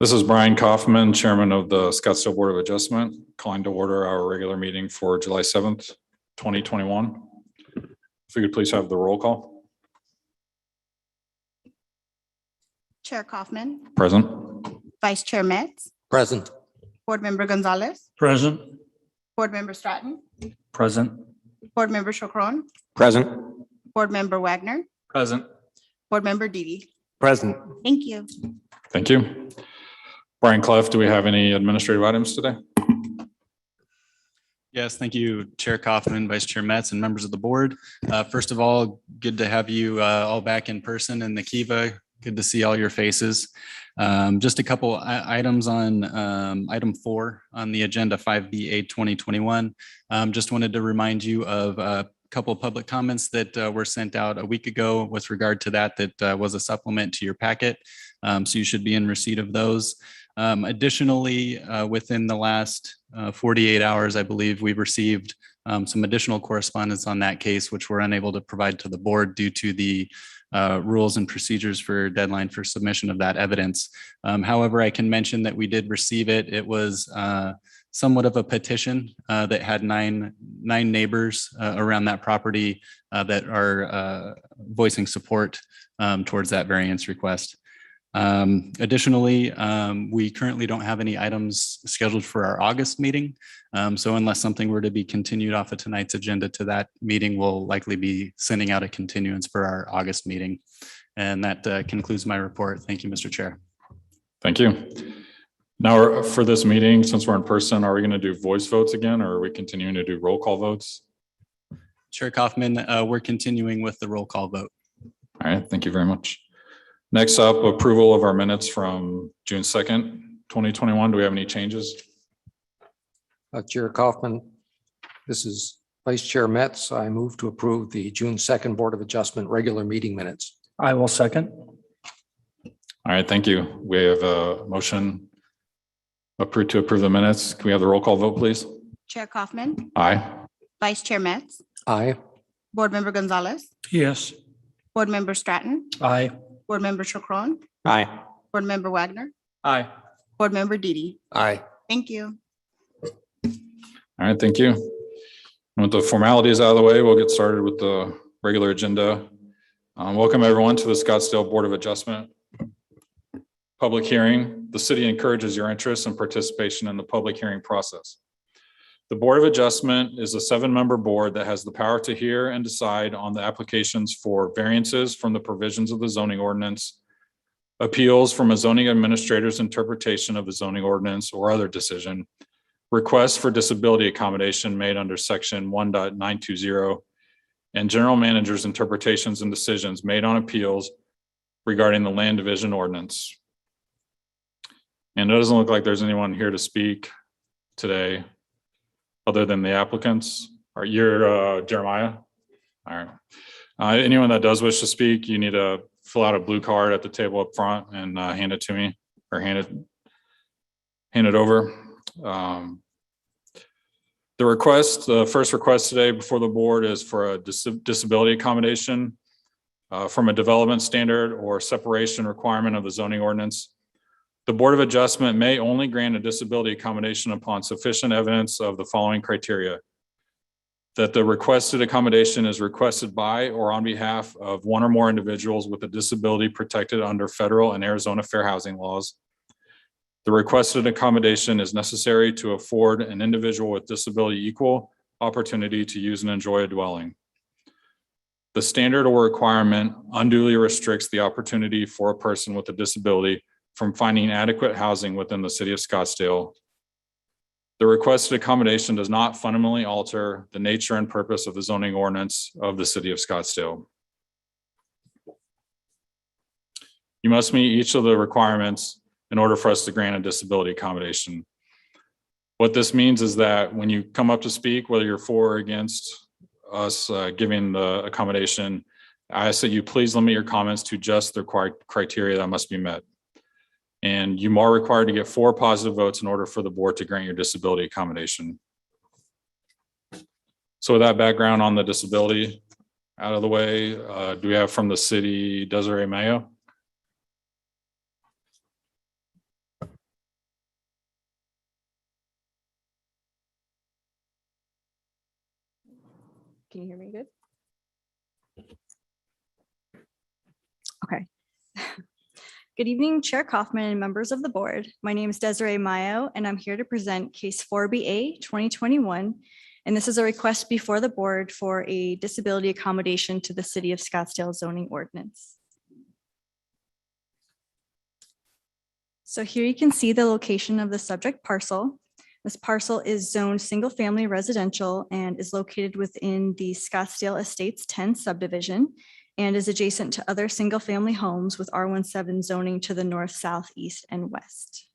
This is Brian Kaufman, Chairman of the Scottsdale Board of Adjustment, calling to order our regular meeting for July 7th, 2021. If we could please have the roll call. Chair Kaufman, Present. Vice Chair Metz, Present. Board Member Gonzalez, Present. Board Member Stratton, Present. Board Member Chacron, Present. Board Member Wagner, Present. Board Member Didi. Present. Thank you. Thank you. Brian Clef, do we have any administrative items today? Yes, thank you, Chair Kaufman, Vice Chair Metz, and members of the board. First of all, good to have you all back in person in the Kiva. Good to see all your faces. Just a couple items on item 4 on the agenda 5B8 2021. Just wanted to remind you of a couple of public comments that were sent out a week ago with regard to that was a supplement to your packet. So you should be in receipt of those. Additionally, within the last 48 hours, I believe we've received some additional correspondence on that case, which we're unable to provide to the board due to the rules and procedures for deadline for submission of that evidence. However, I can mention that we did receive it. It was somewhat of a petition that had nine neighbors around that property that are voicing support towards that variance request. Additionally, we currently don't have any items scheduled for our August meeting. So unless something were to be continued off of tonight's agenda to that meeting, we'll likely be sending out a continuance for our August meeting. And that concludes my report. Thank you, Mr. Chair. Thank you. Now for this meeting, since we're in person, are we going to do voice votes again, or are we continuing to do roll call votes? Chair Kaufman, we're continuing with the roll call vote. All right, thank you very much. Next up, approval of our minutes from June 2nd, 2021. Do we have any changes? Chair Kaufman, this is Vice Chair Metz. I move to approve the June 2nd Board of Adjustment regular meeting minutes. I will second. All right, thank you. We have a motion approved to approve the minutes. Can we have the roll call vote, please? Chair Kaufman, Aye. Vice Chair Metz, Aye. Board Member Gonzalez, Yes. Board Member Stratton, Aye. Board Member Chacron, Aye. Board Member Wagner, Aye. Board Member Didi. Aye. Thank you. All right, thank you. And with the formalities out of the way, we'll get started with the regular agenda. Welcome everyone to the Scottsdale Board of Adjustment public hearing. The city encourages your interest and participation in the public hearing process. The Board of Adjustment is a 7-member board that has the power to hear and decide on the applications for variances from the provisions of the zoning ordinance, appeals from a zoning administrator's interpretation of the zoning ordinance or other decision, requests for disability accommodation made under section 1.920, and general manager's interpretations and decisions made on appeals regarding the land division ordinance. And it doesn't look like there's anyone here to speak today other than the applicants. Are you Jeremiah? All right. Anyone that does wish to speak, you need to fill out a blue card at the table up front and hand it to me, or hand it over. The first request today before the board is for a disability accommodation from a development standard or separation requirement of the zoning ordinance. The Board of Adjustment may only grant a disability accommodation upon sufficient evidence of the following criteria: that the requested accommodation is requested by or on behalf of one or more individuals with a disability protected under federal and Arizona fair housing laws. The requested accommodation is necessary to afford an individual with disability equal opportunity to use and enjoy a dwelling. The standard or requirement unduly restricts the opportunity for a person with a disability from finding adequate housing within the city of Scottsdale. The requested accommodation does not fundamentally alter the nature and purpose of the zoning ordinance of the city of Scottsdale. You must meet each of the requirements in order for us to grant a disability accommodation. What this means is that when you come up to speak, whether you're for or against us giving the accommodation, I ask that you please limit your comments to just the required criteria that must be met. And you are required to get 4 positive votes in order for the board to grant your disability accommodation. So with that background on the disability out of the way, do we have from the city Desiree Mayo? Can you hear me good? Okay. Good evening, Chair Kaufman and members of the board. My name is Desiree Mayo, and I'm here to present case 4BA 2021. And this is a request before the board for a disability accommodation to the City of Scottsdale zoning ordinance. So here you can see the location of the subject parcel. This parcel is zoned single-family residential and is located within the Scottsdale Estates 10 subdivision and is adjacent to other single-family homes with R17 zoning to the north, south, east, and west.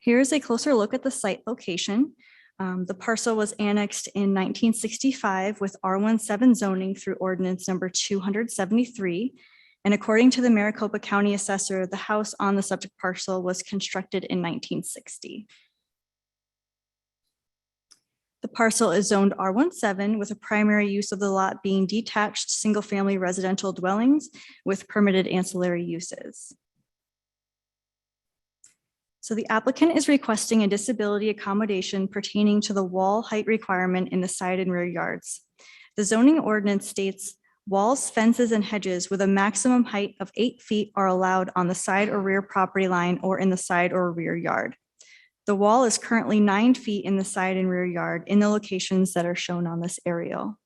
Here's a closer look at the site location. The parcel was annexed in 1965 with R17 zoning through ordinance number 273. And according to the Maricopa County Assessor, the house on the subject parcel was constructed in 1960. The parcel is zoned R17 with a primary use of the lot being detached single-family residential dwellings with permitted ancillary uses. So the applicant is requesting a disability accommodation pertaining to the wall height requirement in the side and rear yards. The zoning ordinance states walls, fences, and hedges with a maximum height of 8 feet are allowed on the side or rear property line or in the side or rear yard. The wall is currently 9 feet in the side and rear yard in the locations that are shown on this aerial.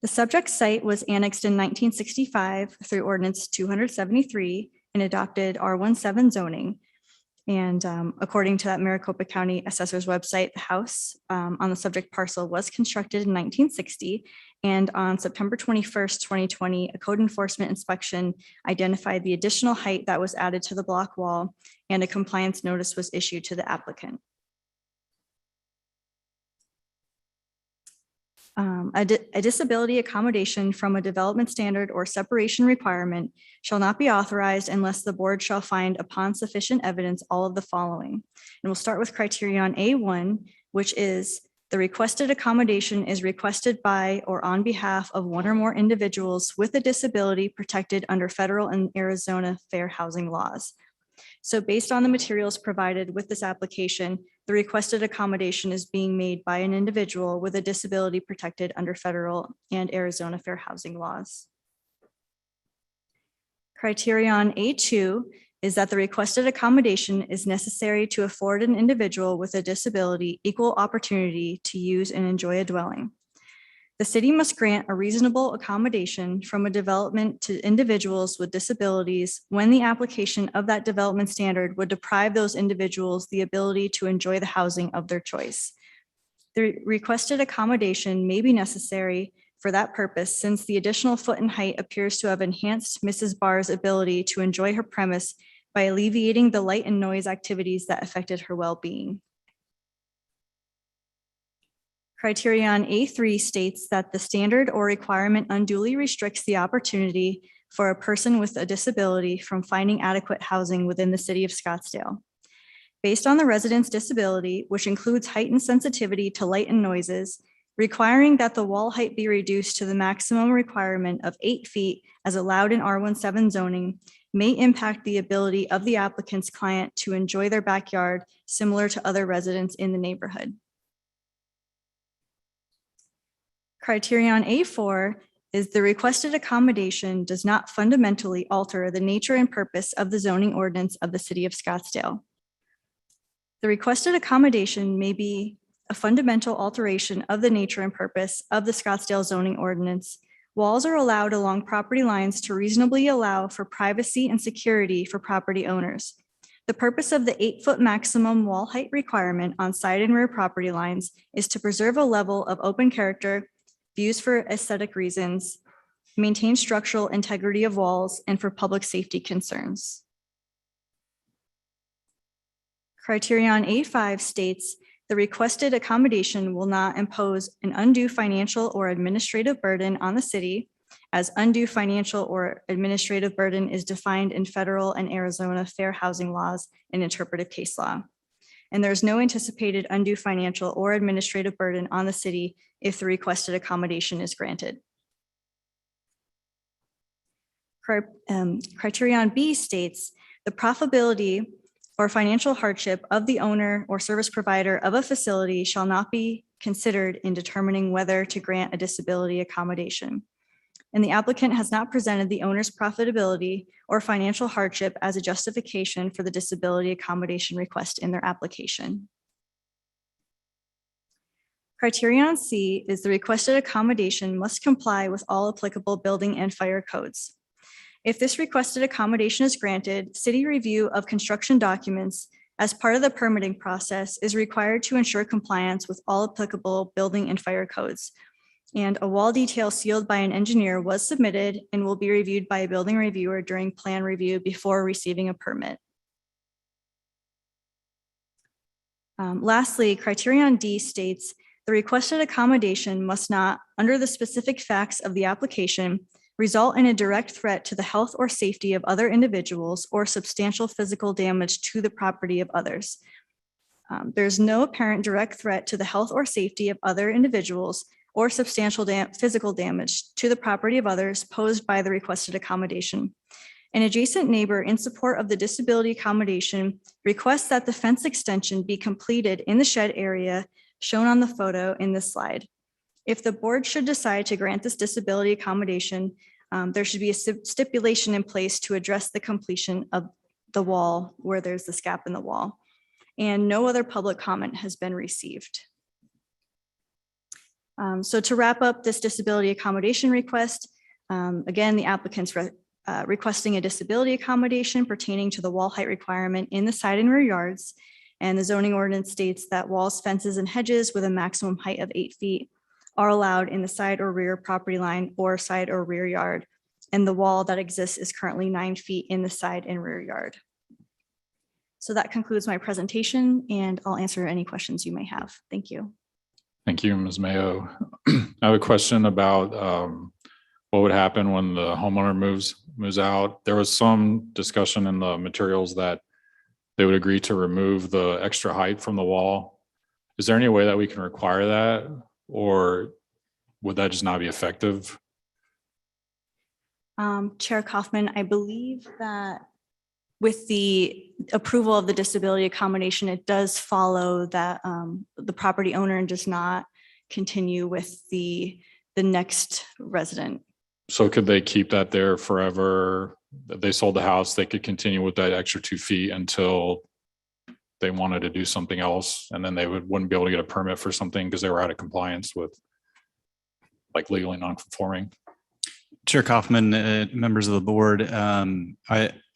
The subject site was annexed in 1965 through ordinance 273 and adopted R17 zoning. And according to that Maricopa County Assessor's website, the house on the subject parcel was constructed in 1960. And on September 21st, 2020, a code enforcement inspection identified the additional height that was added to the block wall, and a compliance notice was issued to the applicant. A disability accommodation from a development standard or separation requirement shall not be authorized unless the board shall find upon sufficient evidence all of the following. And we'll start with criterion A1, which is the requested accommodation is requested by or on behalf of one or more individuals with a disability protected under federal and Arizona fair housing laws. So based on the materials provided with this application, the requested accommodation is being made by an individual with a disability protected under federal and Arizona fair housing laws. Criterion A2 is that the requested accommodation is necessary to afford an individual with a disability equal opportunity to use and enjoy a dwelling. The city must grant a reasonable accommodation from a development to individuals with disabilities when the application of that development standard would deprive those individuals the ability to enjoy the housing of their choice. The requested accommodation may be necessary for that purpose since the additional foot in height appears to have enhanced Mrs. Bahr's ability to enjoy her premise by alleviating the light and noise activities that affected her well-being. Criterion A3 states that the standard or requirement unduly restricts the opportunity for a person with a disability from finding adequate housing within the city of Scottsdale. Based on the resident's disability, which includes heightened sensitivity to light and noises, requiring that the wall height be reduced to the maximum requirement of 8 feet as allowed in R17 zoning may impact the ability of the applicant's client to enjoy their backyard similar to other residents in the neighborhood. Criterion A4 is the requested accommodation does not fundamentally alter the nature and purpose of the zoning ordinance of the city of Scottsdale. The requested accommodation may be a fundamental alteration of the nature and purpose of the Scottsdale zoning ordinance. Walls are allowed along property lines to reasonably allow for privacy and security for property owners. The purpose of the 8-foot maximum wall height requirement on side and rear property lines is to preserve a level of open character, views for aesthetic reasons, maintain structural integrity of walls, and for public safety concerns. Criterion A5 states the requested accommodation will not impose an undue financial or administrative burden on the city, as undue financial or administrative burden is defined in federal and Arizona fair housing laws and interpretive case law. And there is no anticipated undue financial or administrative burden on the city if the requested accommodation is granted. Criterion B states the profitability or financial hardship of the owner or service provider of a facility shall not be considered in determining whether to grant a disability accommodation. And the applicant has not presented the owner's profitability or financial hardship as a justification for the disability accommodation request in their application. Criterion C is the requested accommodation must comply with all applicable building and fire codes. If this requested accommodation is granted, city review of construction documents as part of the permitting process is required to ensure compliance with all applicable building and fire codes. And a wall detail sealed by an engineer was submitted and will be reviewed by a building reviewer during plan review before receiving a permit. Lastly, criterion D states the requested accommodation must not, under the specific facts of the application, result in a direct threat to the health or safety of other individuals or substantial physical damage to the property of others. There's no apparent direct threat to the health or safety of other individuals or substantial physical damage to the property of others posed by the requested accommodation. An adjacent neighbor in support of the disability accommodation requests that the fence extension be completed in the shed area shown on the photo in this slide. If the board should decide to grant this disability accommodation, there should be a stipulation in place to address the completion of the wall where there's this gap in the wall. And no other public comment has been received. So to wrap up this disability accommodation request, again, the applicant's requesting a disability accommodation pertaining to the wall height requirement in the side and rear yards. And the zoning ordinance states that walls, fences, and hedges with a maximum height of 8 feet are allowed in the side or rear property line or side or rear yard. And the wall that exists is currently 9 feet in the side and rear yard. So that concludes my presentation, and I'll answer any questions you may have. Thank you. Thank you, Ms. Mayo. I have a question about what would happen when the homeowner moves out. There was some discussion in the materials that they would agree to remove the extra height from the wall. Is there any way that we can require that, or would that just not be effective? Chair Kaufman, I believe that with the approval of the disability accommodation, it does follow that the property owner does not continue with the next resident. So could they keep that there forever? If they sold the house, they could continue with that extra 2 feet until they wanted to do something else, and then they wouldn't be able to get a permit for something because they were out of compliance with like legally non-conforming. Chair Kaufman, members of the board,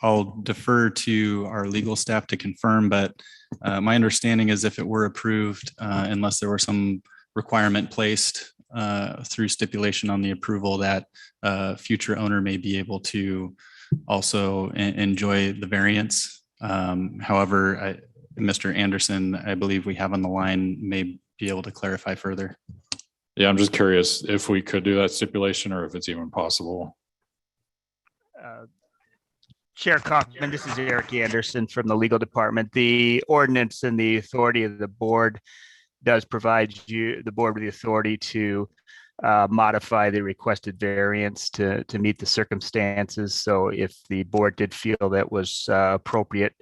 I'll defer to our legal staff to confirm, but my understanding is if it were approved, unless there were some requirement placed through stipulation on the approval, that future owner may be able to also enjoy the variance. However, Mr. Anderson, I believe we have on the line, may be able to clarify further. Yeah, I'm just curious if we could do that stipulation or if it's even possible. Chair Kaufman, this is Eric Anderson from the legal department. The ordinance and the authority of the board does provide the board with the authority to modify the requested variance to meet the circumstances. So if the board did feel that was appropriate,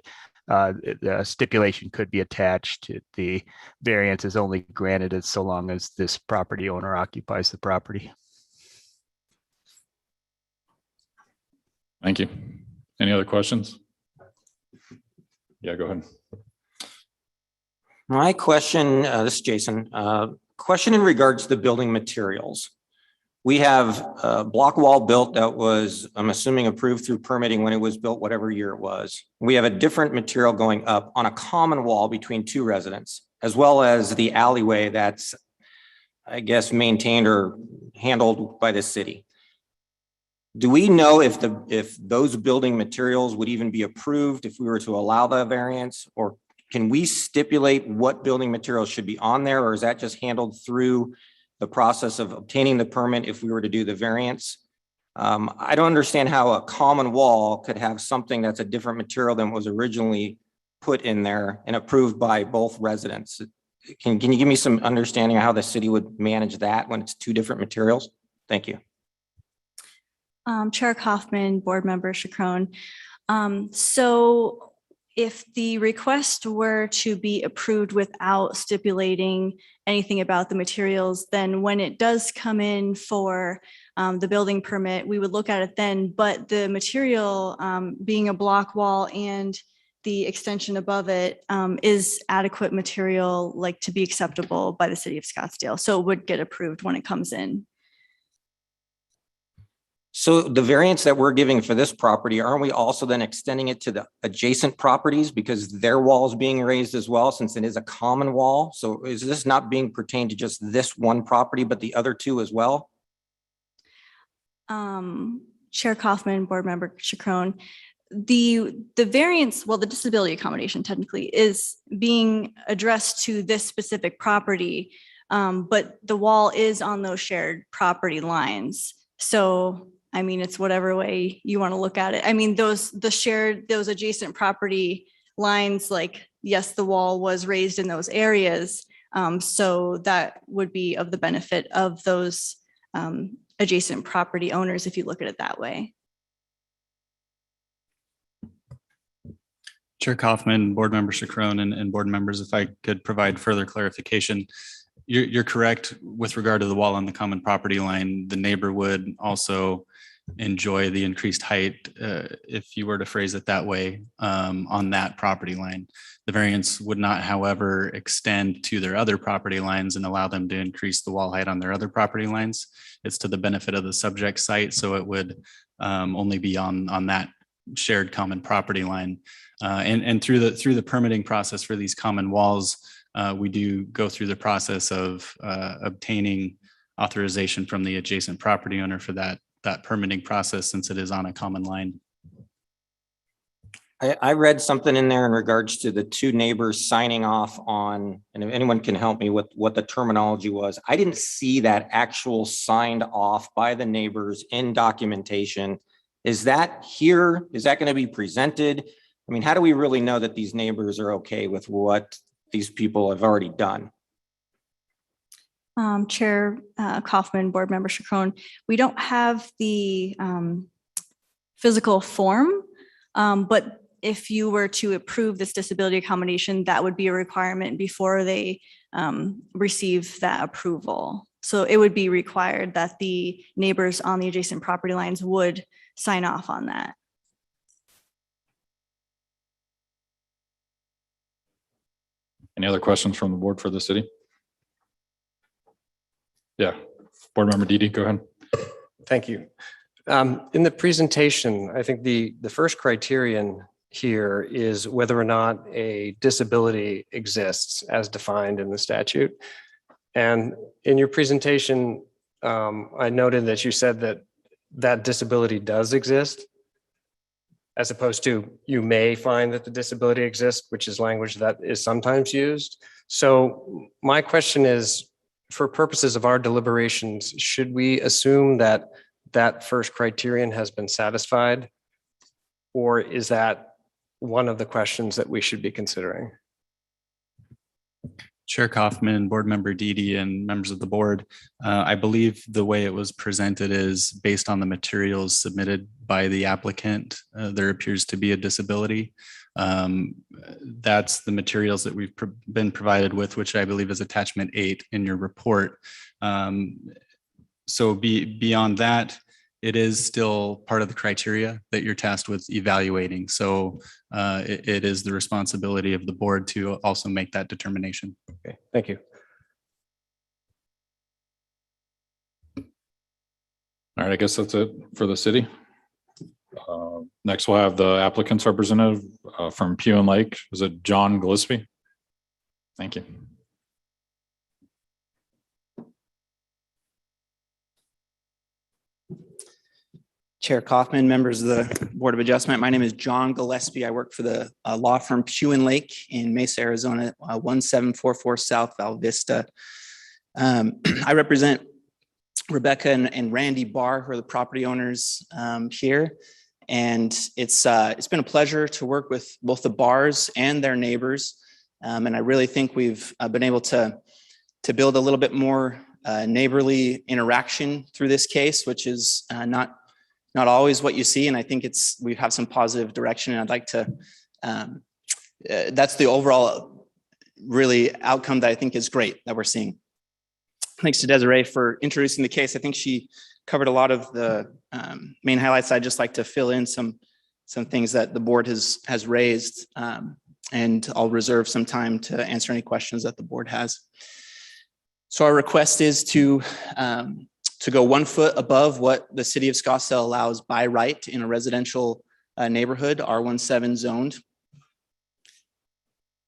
the stipulation could be attached. The variance is only granted as so long as this property owner occupies the property. Thank you. Any other questions? Yeah, go ahead. My question, this is Jason, question in regards to the building materials. We have a block wall built that was, I'm assuming, approved through permitting when it was built, whatever year it was. We have a different material going up on a common wall between two residents, as well as the alleyway that's, I guess, maintained or handled by the city. Do we know if those building materials would even be approved if we were to allow the variance, or can we stipulate what building materials should be on there, or is that just handled through the process of obtaining the permit if we were to do the variance? I don't understand how a common wall could have something that's a different material than was originally put in there and approved by both residents. Can you give me some understanding of how the city would manage that when it's two different materials? Thank you. Chair Kaufman, board member Chacron. So if the request were to be approved without stipulating anything about the materials, then when it does come in for the building permit, we would look at it then, but the material being a block wall and the extension above it is adequate material, like to be acceptable by the city of Scottsdale. So it would get approved when it comes in. So the variance that we're giving for this property, aren't we also then extending it to the adjacent properties because their wall is being raised as well, since it is a common wall? So is this not being pertained to just this one property, but the other two as well? Chair Kaufman, Board Member Chacron, the variance, well, the disability accommodation technically is being addressed to this specific property, but the wall is on those shared property lines. So, I mean, it's whatever way you want to look at it. I mean, those adjacent property lines, like, yes, the wall was raised in those areas. So that would be of the benefit of those adjacent property owners, if you look at it that way. Chair Kaufman, Board Member Chacron, and board members, if I could provide further clarification. You're correct with regard to the wall on the common property line. The neighbor would also enjoy the increased height, if you were to phrase it that way, on that property line. The variance would not, however, extend to their other property lines and allow them to increase the wall height on their other property lines. It's to the benefit of the subject site, so it would only be on that shared common property line. And through the permitting process for these common walls, we do go through the process of obtaining authorization from the adjacent property owner for that permitting process, since it is on a common line. I read something in there in regards to the two neighbors signing off on, and if anyone can help me with what the terminology was, I didn't see that actual signed off by the neighbors in documentation. Is that here? Is that going to be presented? I mean, how do we really know that these neighbors are okay with what these people have already done? Chair Kaufman, Board Member Chacron, we don't have the physical form, but if you were to approve this disability accommodation, that would be a requirement before they receive that approval. So it would be required that the neighbors on the adjacent property lines would sign off on that. Any other questions from the board for the city? Yeah, Board Member Didi, go ahead. Thank you. In the presentation, I think the first criterion here is whether or not a disability exists as defined in the statute. And in your presentation, I noted that you said that disability does exist, as opposed to you may find that the disability exists, which is language that is sometimes used. So my question is, for purposes of our deliberations, should we assume that that first criterion has been satisfied? Or is that one of the questions that we should be considering? Chair Kaufman, Board Member Didi, and members of the board, I believe the way it was presented is based on the materials submitted by the applicant. There appears to be a disability. That's the materials that we've been provided with, which I believe is attachment 8 in your report. So beyond that, it is still part of the criteria that you're tasked with evaluating. So it is the responsibility of the board to also make that determination. Okay, thank you. All right, I guess that's it for the city. Next, we'll have the applicant's representative from Pew and Lake. Is it John Gillespie? Thank you. Chair Kaufman, members of the Board of Adjustment. My name is John Gillespie. I work for the law firm Pew and Lake in Mesa, Arizona, 1744 South Val Vista. I represent Rebecca and Randy Bahr, who are the property owners here. And it's been a pleasure to work with both the Bahrs and their neighbors. And I really think we've been able to build a little bit more neighborly interaction through this case, which is not always what you see. And I think we have some positive direction. And I'd like to that's the overall really outcome that I think is great that we're seeing. Thanks to Desiree for introducing the case. I think she covered a lot of the main highlights. I'd just like to fill in some things that the board has raised, and I'll reserve some time to answer any questions that the board has. So our request is to go 1 foot above what the city of Scottsdale allows by right in a residential neighborhood, R17 zoned.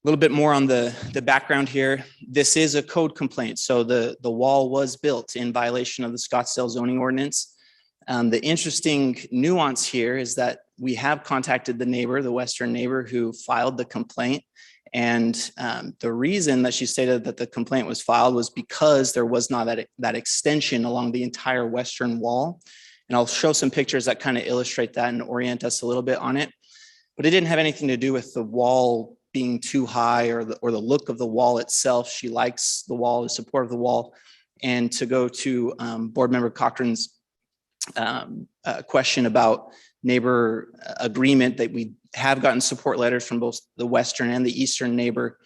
A little bit more on the background here. This is a code complaint. So the wall was built in violation of the Scottsdale zoning ordinance. The interesting nuance here is that we have contacted the neighbor, the western neighbor who filed the complaint. And the reason that she stated that the complaint was filed was because there was not that extension along the entire western wall. And I'll show some pictures that kind of illustrate that and orient us a little bit on it. But it didn't have anything to do with the wall being too high or the look of the wall itself. She likes the wall, the support of the wall. And to go to board member Cochran's question about neighbor agreement, that we have gotten support letters from both the western and the eastern neighbor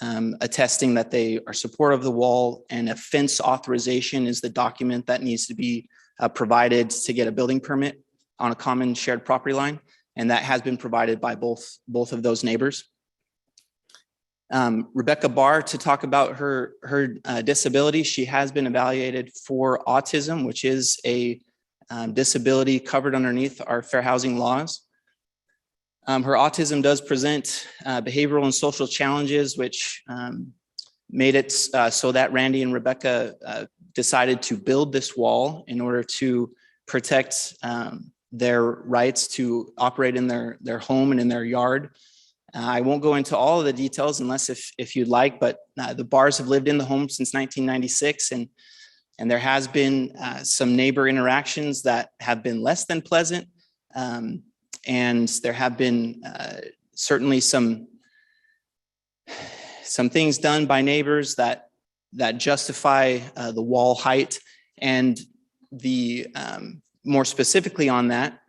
attesting that they are supportive of the wall, and a fence authorization is the document that needs to be provided to get a building permit on a common shared property line. And that has been provided by both of those neighbors. Rebecca Bahr, to talk about her disability. She has been evaluated for autism, which is a disability covered underneath our fair housing laws. Her autism does present behavioral and social challenges, which made it so that Randy and Rebecca decided to build this wall in order to protect their rights to operate in their home and in their yard. I won't go into all of the details unless if you'd like, but the Bahrs have lived in the home since 1996, and there has been some neighbor interactions that have been less than pleasant. And there have been certainly some things done by neighbors that justify the wall height. And the more specifically on that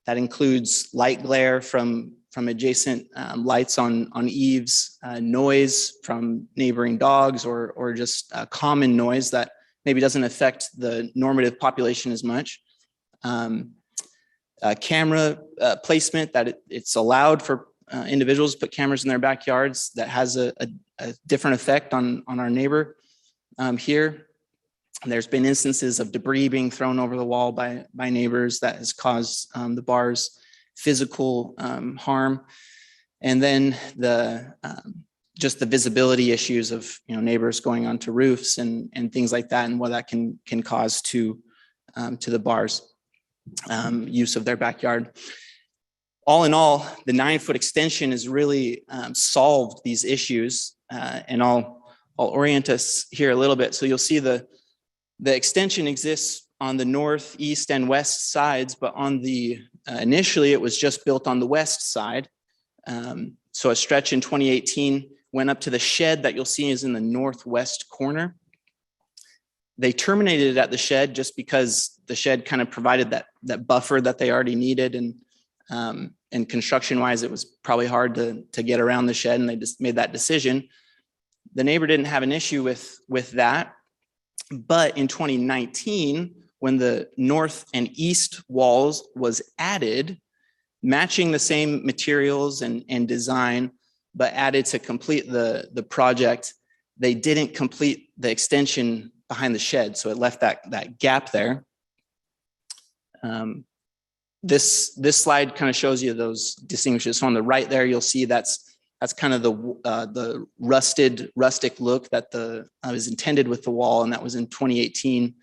includes light glare from adjacent lights on eaves, noise from neighboring dogs, or just common noise that maybe doesn't affect the normative population as much. Camera placement, that it's allowed for individuals to put cameras in their backyards, that has a different effect on our neighbor here. There's been instances of debris being thrown over the wall by neighbors that has caused the Bahrs physical harm. And then just the visibility issues of neighbors going onto roofs and things like that, and what that can cause to the Bahrs' use of their backyard. All in all, the 9-foot extension has really solved these issues, and I'll orient us here a little bit. So you'll see the extension exists on the north, east, and west sides, but on the initially it was just built on the west side. So a stretch in 2018 went up to the shed that you'll see is in the northwest corner. They terminated it at the shed just because the shed kind of provided that buffer that they already needed, and construction wise, it was probably hard to get around the shed, and they just made that decision. The neighbor didn't have an issue with that, but in 2019, when the north and east walls was added, matching the same materials and design, but added to complete the project, they didn't complete the extension behind the shed. So it left that gap there. This slide kind of shows you those distinguishes. So on the right there, you'll see that's kind of the rustic look that was intended with the wall, and that was in 2018.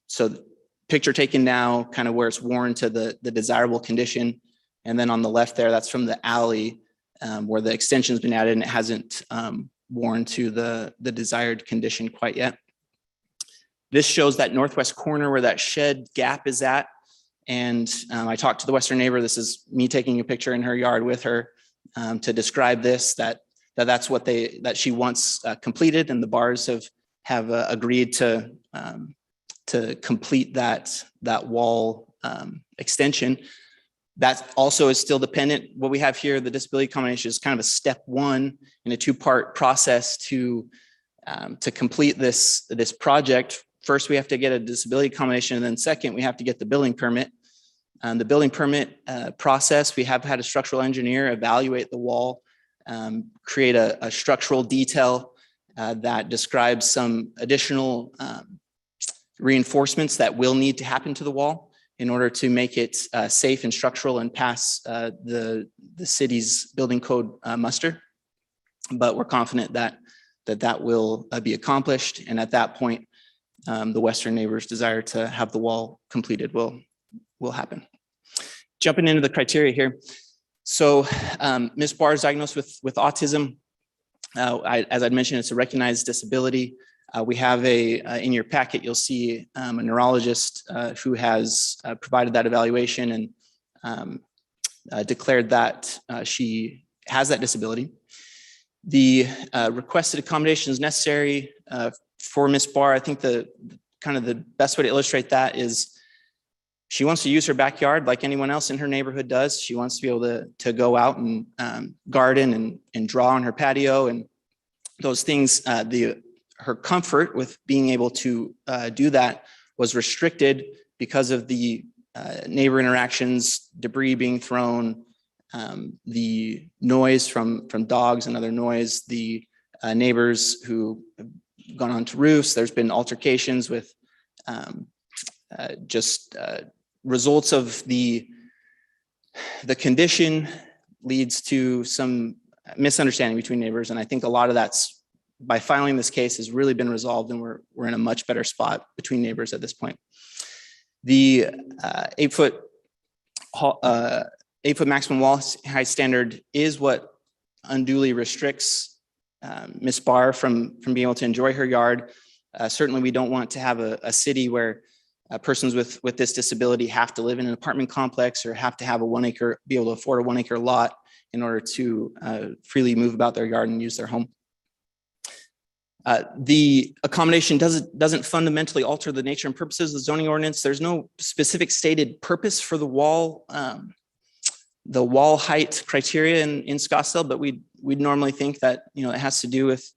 So the picture taken now, kind of where it's worn to the desirable condition. And then on the left there, that's from the alley where the extension's been added and it hasn't worn to the desired condition quite yet. This shows that northwest corner where that shed gap is at. And I talked to the western neighbor. This is me taking a picture in her yard with her to describe this, that's what that she wants completed, and the Bahrs have agreed to complete that wall extension. That also is still dependent. What we have here, the disability accommodation, is kind of a step one in a two-part process to complete this project. First, we have to get a disability accommodation, and then second, we have to get the building permit. The building permit process, we have had a structural engineer evaluate the wall, create a structural detail that describes some additional reinforcements that will need to happen to the wall in order to make it safe and structural and pass the city's building code muster. But we're confident that will be accomplished. And at that point, the western neighbor's desire to have the wall completed will happen. Jumping into the criteria here. So Ms. Bahr is diagnosed with autism. As I'd mentioned, it's a recognized disability. We have in your packet, you'll see a neurologist who has provided that evaluation and declared that she has that disability. The requested accommodation is necessary for Ms. Bahr. I think the best way to illustrate that is she wants to use her backyard like anyone else in her neighborhood does. She wants to be able to go out and garden and draw on her patio and those things. Her comfort with being able to do that was restricted because of the neighbor interactions, debris being thrown, the noise from dogs and other noise, the neighbors who have gone onto roofs. There's been altercations with results of the condition leads to some misunderstanding between neighbors. And I think a lot of that's, by filing this case, has really been resolved, and we're in a much better spot between neighbors at this point. The 8-foot maximum wall height standard is what unduly restricts Ms. Bahr from being able to enjoy her yard. Certainly, we don't want to have a city where persons with this disability have to live in an apartment complex or have to have be able to afford a 1 acre lot in order to freely move about their yard and use their home. The accommodation doesn't fundamentally alter the nature and purposes of the zoning ordinance. There's no specific stated purpose for the wall height criteria in Scottsdale, but we'd normally think that it has to do with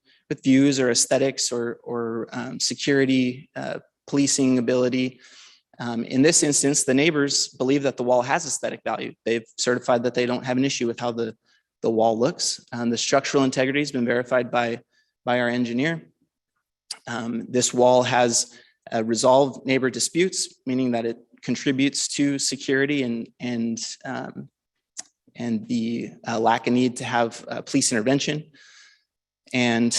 views or aesthetics or security, policing ability. In this instance, the neighbors believe that the wall has aesthetic value. They've certified that they don't have an issue with how the wall looks. The structural integrity has been verified by our engineer. This wall has resolved neighbor disputes, meaning that it contributes to security and the lack of need to have police intervention. And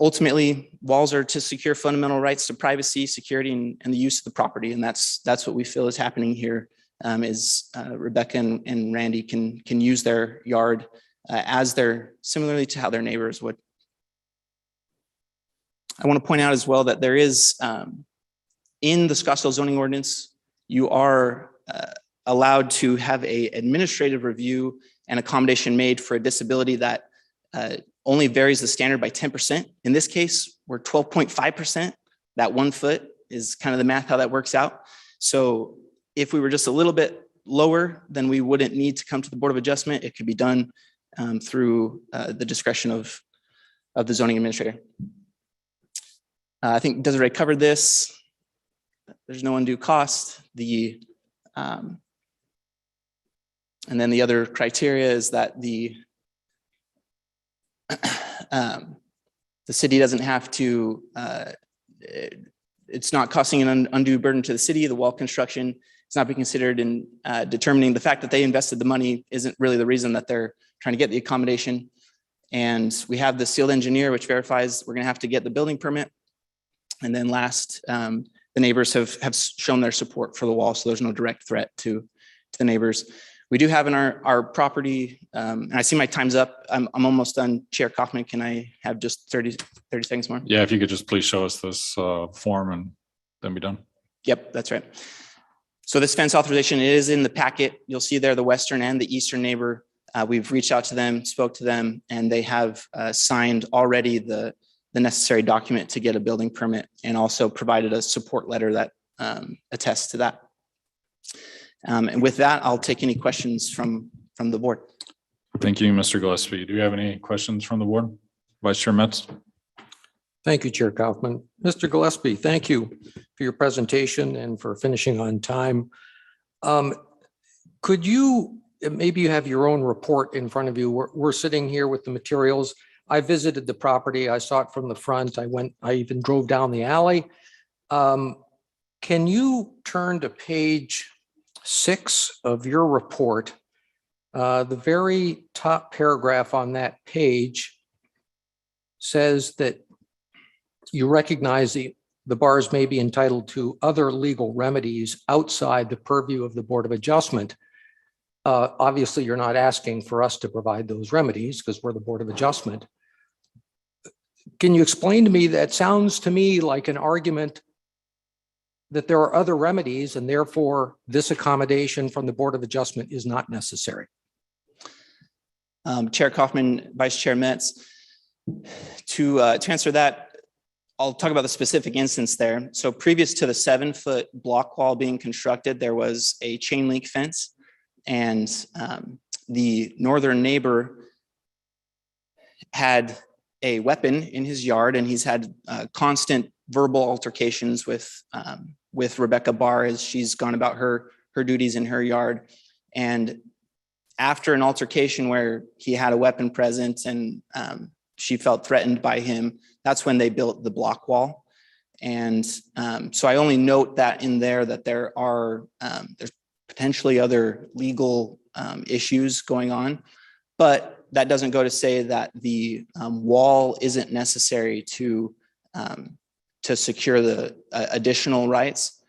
ultimately, walls are to secure fundamental rights to privacy, security, and the use of the property. And that's what we feel is happening here. Is Rebecca and Randy can use their yard similarly to how their neighbors would. I want to point out as well that there is, in the Scottsdale zoning ordinance, you are allowed to have an administrative review and accommodation made for a disability that only varies the standard by 10%. In this case, we're 12.5%. That 1 foot is kind of the math, how that works out. So if we were just a little bit lower, then we wouldn't need to come to the Board of Adjustment. It could be done through the discretion of the zoning administrator. I think Desiree covered this. There's no undue cost. And then the other criteria is that the city doesn't have to, it's not costing an undue burden to the city. The wall construction is not being considered in determining the fact that they invested the money isn't really the reason that they're trying to get the accommodation. And we have the sealed engineer, which verifies we're going to have to get the building permit. And then last, the neighbors have shown their support for the wall, so there's no direct threat to the neighbors. We do have in our property, and I see my time's up. I'm almost done. Chair Kaufman, can I have just 30 seconds more? Yeah, if you could just please show us this form and then be done. Yep, that's right. So this fence authorization is in the packet. You'll see there the western and the eastern neighbor. We've reached out to them, spoke to them, and they have signed already the necessary document to get a building permit and also provided a support letter that attests to that. And with that, I'll take any questions from the board. Thank you, Mr. Gillespie. Do you have any questions from the board? Vice Chair Metz? Thank you, Chair Kaufman. Mr. Gillespie, thank you for your presentation and for finishing on time. Could you, maybe you have your own report in front of you. We're sitting here with the materials. I visited the property. I saw it from the front. I even drove down the alley. Can you turn to page 6 of your report? The very top paragraph on that page says that you recognize the Bahrs may be entitled to other legal remedies outside the purview of the Board of Adjustment. Obviously, you're not asking for us to provide those remedies because we're the Board of Adjustment. Can you explain to me, that sounds to me like an argument that there are other remedies and therefore this accommodation from the Board of Adjustment is not necessary? Chair Kaufman, Vice Chair Metz, to answer that, I'll talk about the specific instance there. So previous to the 7-foot block wall being constructed, there was a chain link fence, and the northern neighbor had a weapon in his yard, and he's had constant verbal altercations with Rebecca Bahr as she's gone about her duties in her yard. And after an altercation where he had a weapon present and she felt threatened by him, that's when they built the block wall. And so I only note that in there that there's potentially other legal issues going on, but that doesn't go to say that the wall isn't necessary to secure the additional rights.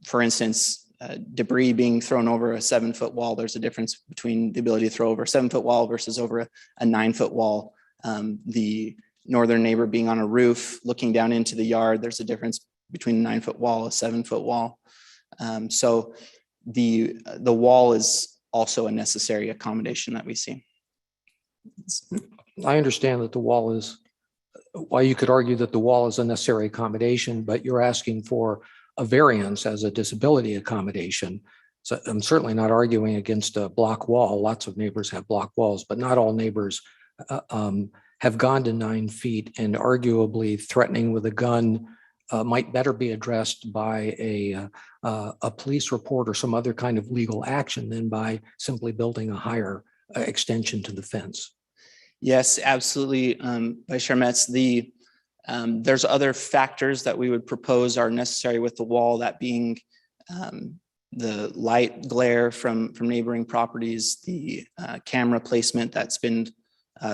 For instance, debris being thrown over a 7-foot wall, there's a difference between the ability to throw over a 7-foot wall versus over a 9-foot wall. The northern neighbor being on a roof looking down into the yard, there's a difference between a 9-foot wall, a 7-foot wall. So the wall is also a necessary accommodation that we see. I understand that the wall is, why you could argue that the wall is a necessary accommodation, but you're asking for a variance as a disability accommodation. So I'm certainly not arguing against a block wall. Lots of neighbors have block walls, but not all neighbors have gone to 9 feet, and arguably threatening with a gun might better be addressed by a police report or some other kind of legal action than by simply building a higher extension to the fence. Yes, absolutely. Vice Chair Metz, there's other factors that we would propose are necessary with the wall, that being the light glare from neighboring properties, the camera placement that's been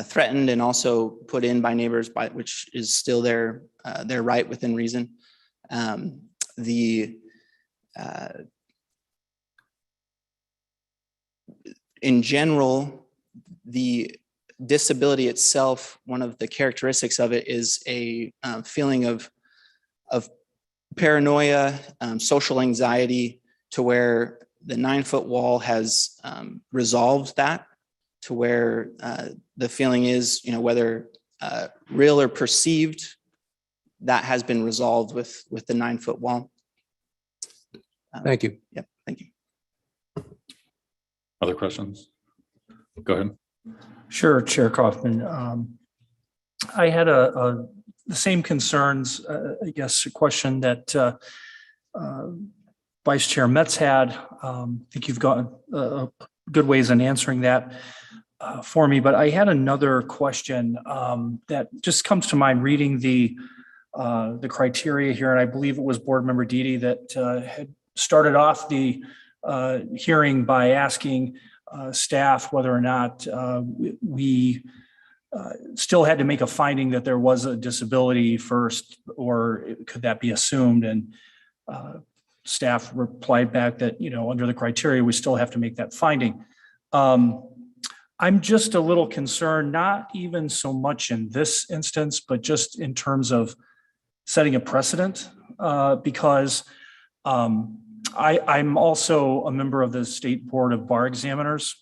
threatened and also put in by neighbors, which is still their right within reason. In general, the disability itself, one of the characteristics of it is a feeling of paranoia, social anxiety, to where the 9-foot wall has resolved that, to where the feeling is, whether real or perceived, that has been resolved with the 9-foot wall. Thank you. Yep, thank you. Other questions? Go ahead. Sure, Chair Kaufman. I had the same concerns, I guess, a question that Vice Chair Metz had. I think you've got good ways in answering that for me, but I had another question that just comes to mind reading the criteria here, and I believe it was Board Member Didi that had started off the hearing by asking staff whether or not we still had to make a finding that there was a disability first, or could that be assumed? And staff replied back that, under the criteria, we still have to make that finding. I'm just a little concerned, not even so much in this instance, but just in terms of setting a precedent, because I'm also a member of the State Board of Bar Examiners,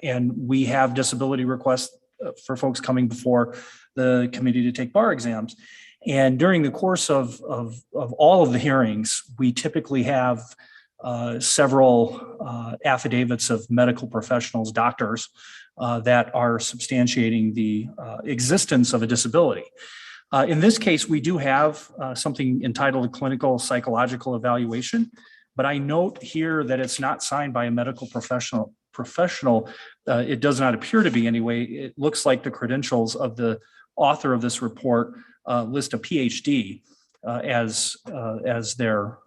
and we have disability requests for folks coming before the committee to take bar exams. And during the course of all of the hearings, we typically have several affidavits of medical professionals, doctors, that are substantiating the existence of a disability. In this case, we do have something entitled a clinical psychological evaluation, but I note here that it's not signed by a medical professional. It does not appear to be anyway. It looks like the credentials of the author of this report list a PhD as their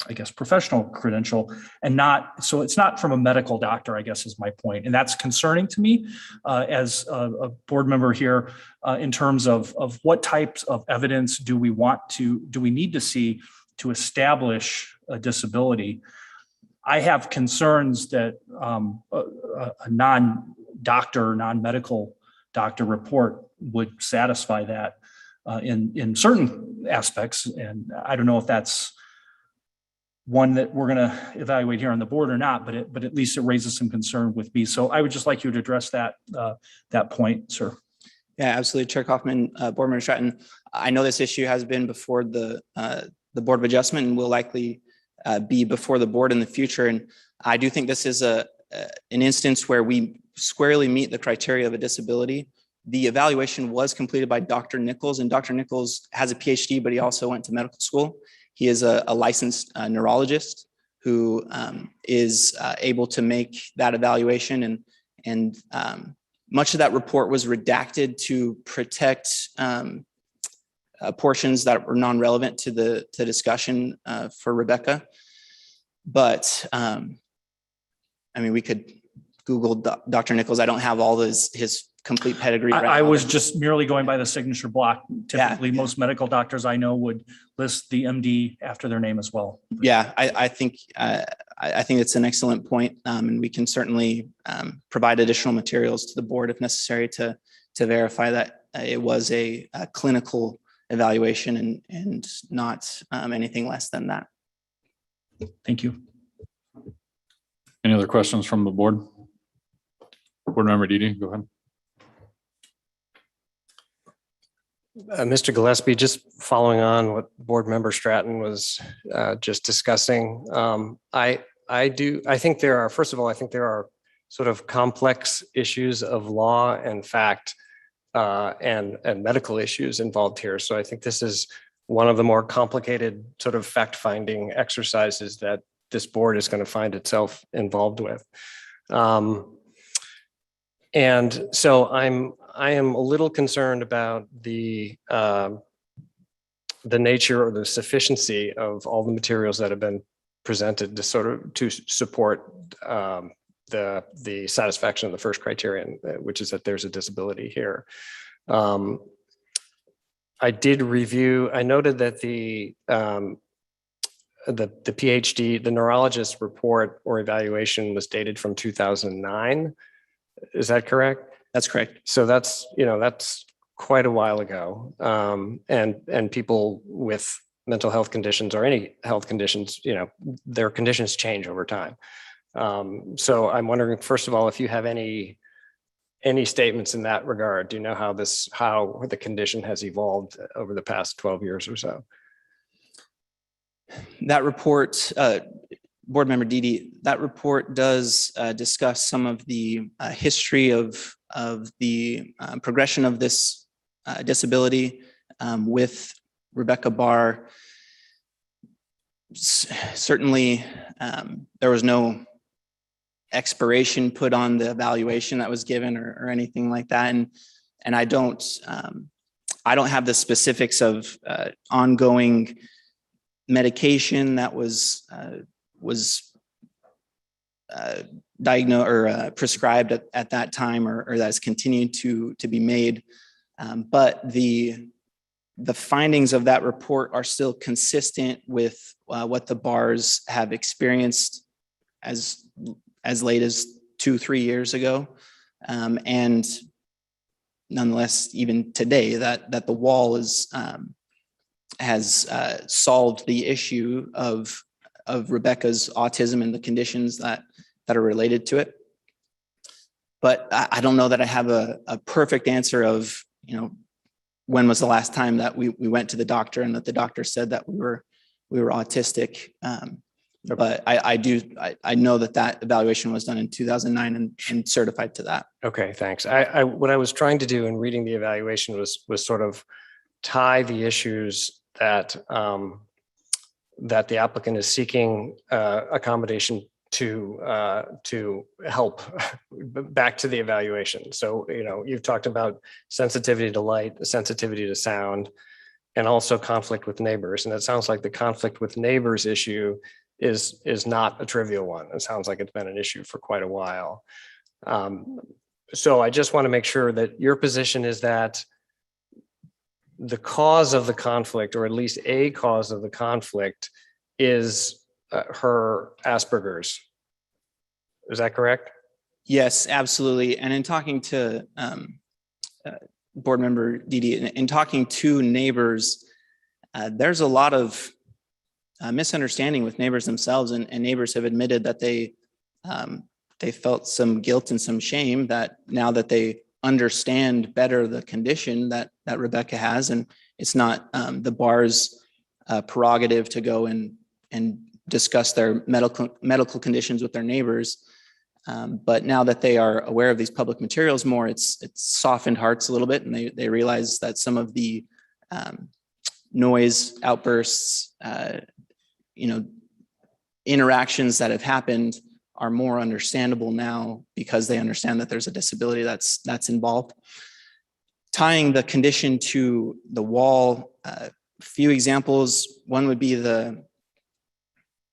I guess, professional credential, and not, so it's not from a medical doctor, I guess is my point. And that's concerning to me as a board member here in terms of what types of evidence do we need to see to establish a disability. I have concerns that a non-doctor, non-medical doctor report would satisfy that in certain aspects. And I don't know if that's one that we're going to evaluate here on the board or not, but at least it raises some concern with me. So I would just like you to address that point, sir. Yeah, absolutely. Chair Kaufman, Board Member Stratton. I know this issue has been before the Board of Adjustment and will likely be before the board in the future. And I do think this is an instance where we squarely meet the criteria of a disability. The evaluation was completed by Dr. Nichols, and Dr. Nichols has a PhD, but he also went to medical school. He is a licensed neurologist who is able to make that evaluation, and much of that report was redacted to protect portions that were non-relevant to the discussion for Rebecca. But I mean, we could Google Dr. Nichols. I don't have all his complete pedigree. I was just merely going by the signature block. Typically, most medical doctors I know would list the MD after their name as well. Yeah, I think it's an excellent point, and we can certainly provide additional materials to the board if necessary to verify that it was a clinical evaluation and not anything less than that. Thank you. Any other questions from the board? Board Member Didi, go ahead. Mr. Gillespie, just following on what Board Member Stratton was just discussing, I think there are, first of all, I think there are sort of complex issues of law and fact and medical issues involved here. So I think this is one of the more complicated sort of fact-finding exercises that this board is going to find itself involved with. And so I am a little concerned about the nature or the sufficiency of all the materials that have been presented to sort of to support the satisfaction of the first criterion, which is that there's a disability here. I did review. I noted that the PhD, the neurologist report or evaluation was dated from 2009. Is that correct? That's correct. So that's quite a while ago. And people with mental health conditions or any health conditions, their conditions change over time. So I'm wondering, first of all, if you have any statements in that regard. Do you know how the condition has evolved over the past 12 years or so? That report, Board Member Didi, that report does discuss some of the history of the progression of this disability with Rebecca Bahr. Certainly, there was no expiration put on the evaluation that was given or anything like that, and I don't have the specifics of ongoing medication that was diagnosed or prescribed at that time or that's continued to be made. But the findings of that report are still consistent with what the Bahrs have experienced as late as 2-3 years ago. And nonetheless, even today, that the wall has solved the issue of Rebecca's autism and the conditions that are related to it. But I don't know that I have a perfect answer of, when was the last time that we went to the doctor and that the doctor said that we were autistic. But I know that evaluation was done in 2009 and certified to that. Okay, thanks. What I was trying to do in reading the evaluation was sort of tie the issues that that the applicant is seeking accommodation to help back to the evaluation. So, you've talked about sensitivity to light, sensitivity to sound, and also conflict with neighbors. And it sounds like the conflict with neighbors issue is not a trivial one. It sounds like it's been an issue for quite a while. So I just want to make sure that your position is that the cause of the conflict, or at least a cause of the conflict, is her Asperger's. Is that correct? Yes, absolutely. And in talking to board member Didi, in talking to neighbors, there's a lot of misunderstanding with neighbors themselves, and neighbors have admitted that they felt some guilt and some shame that now that they understand better the condition that Rebecca has, and it's not the bar's prerogative to go and discuss their medical conditions with their neighbors. But now that they are aware of these public materials more, it's softened hearts a little bit, and they realize that some of the noise outbursts, interactions that have happened are more understandable now because they understand that there's a disability that's involved. Tying the condition to the wall, few examples. One would be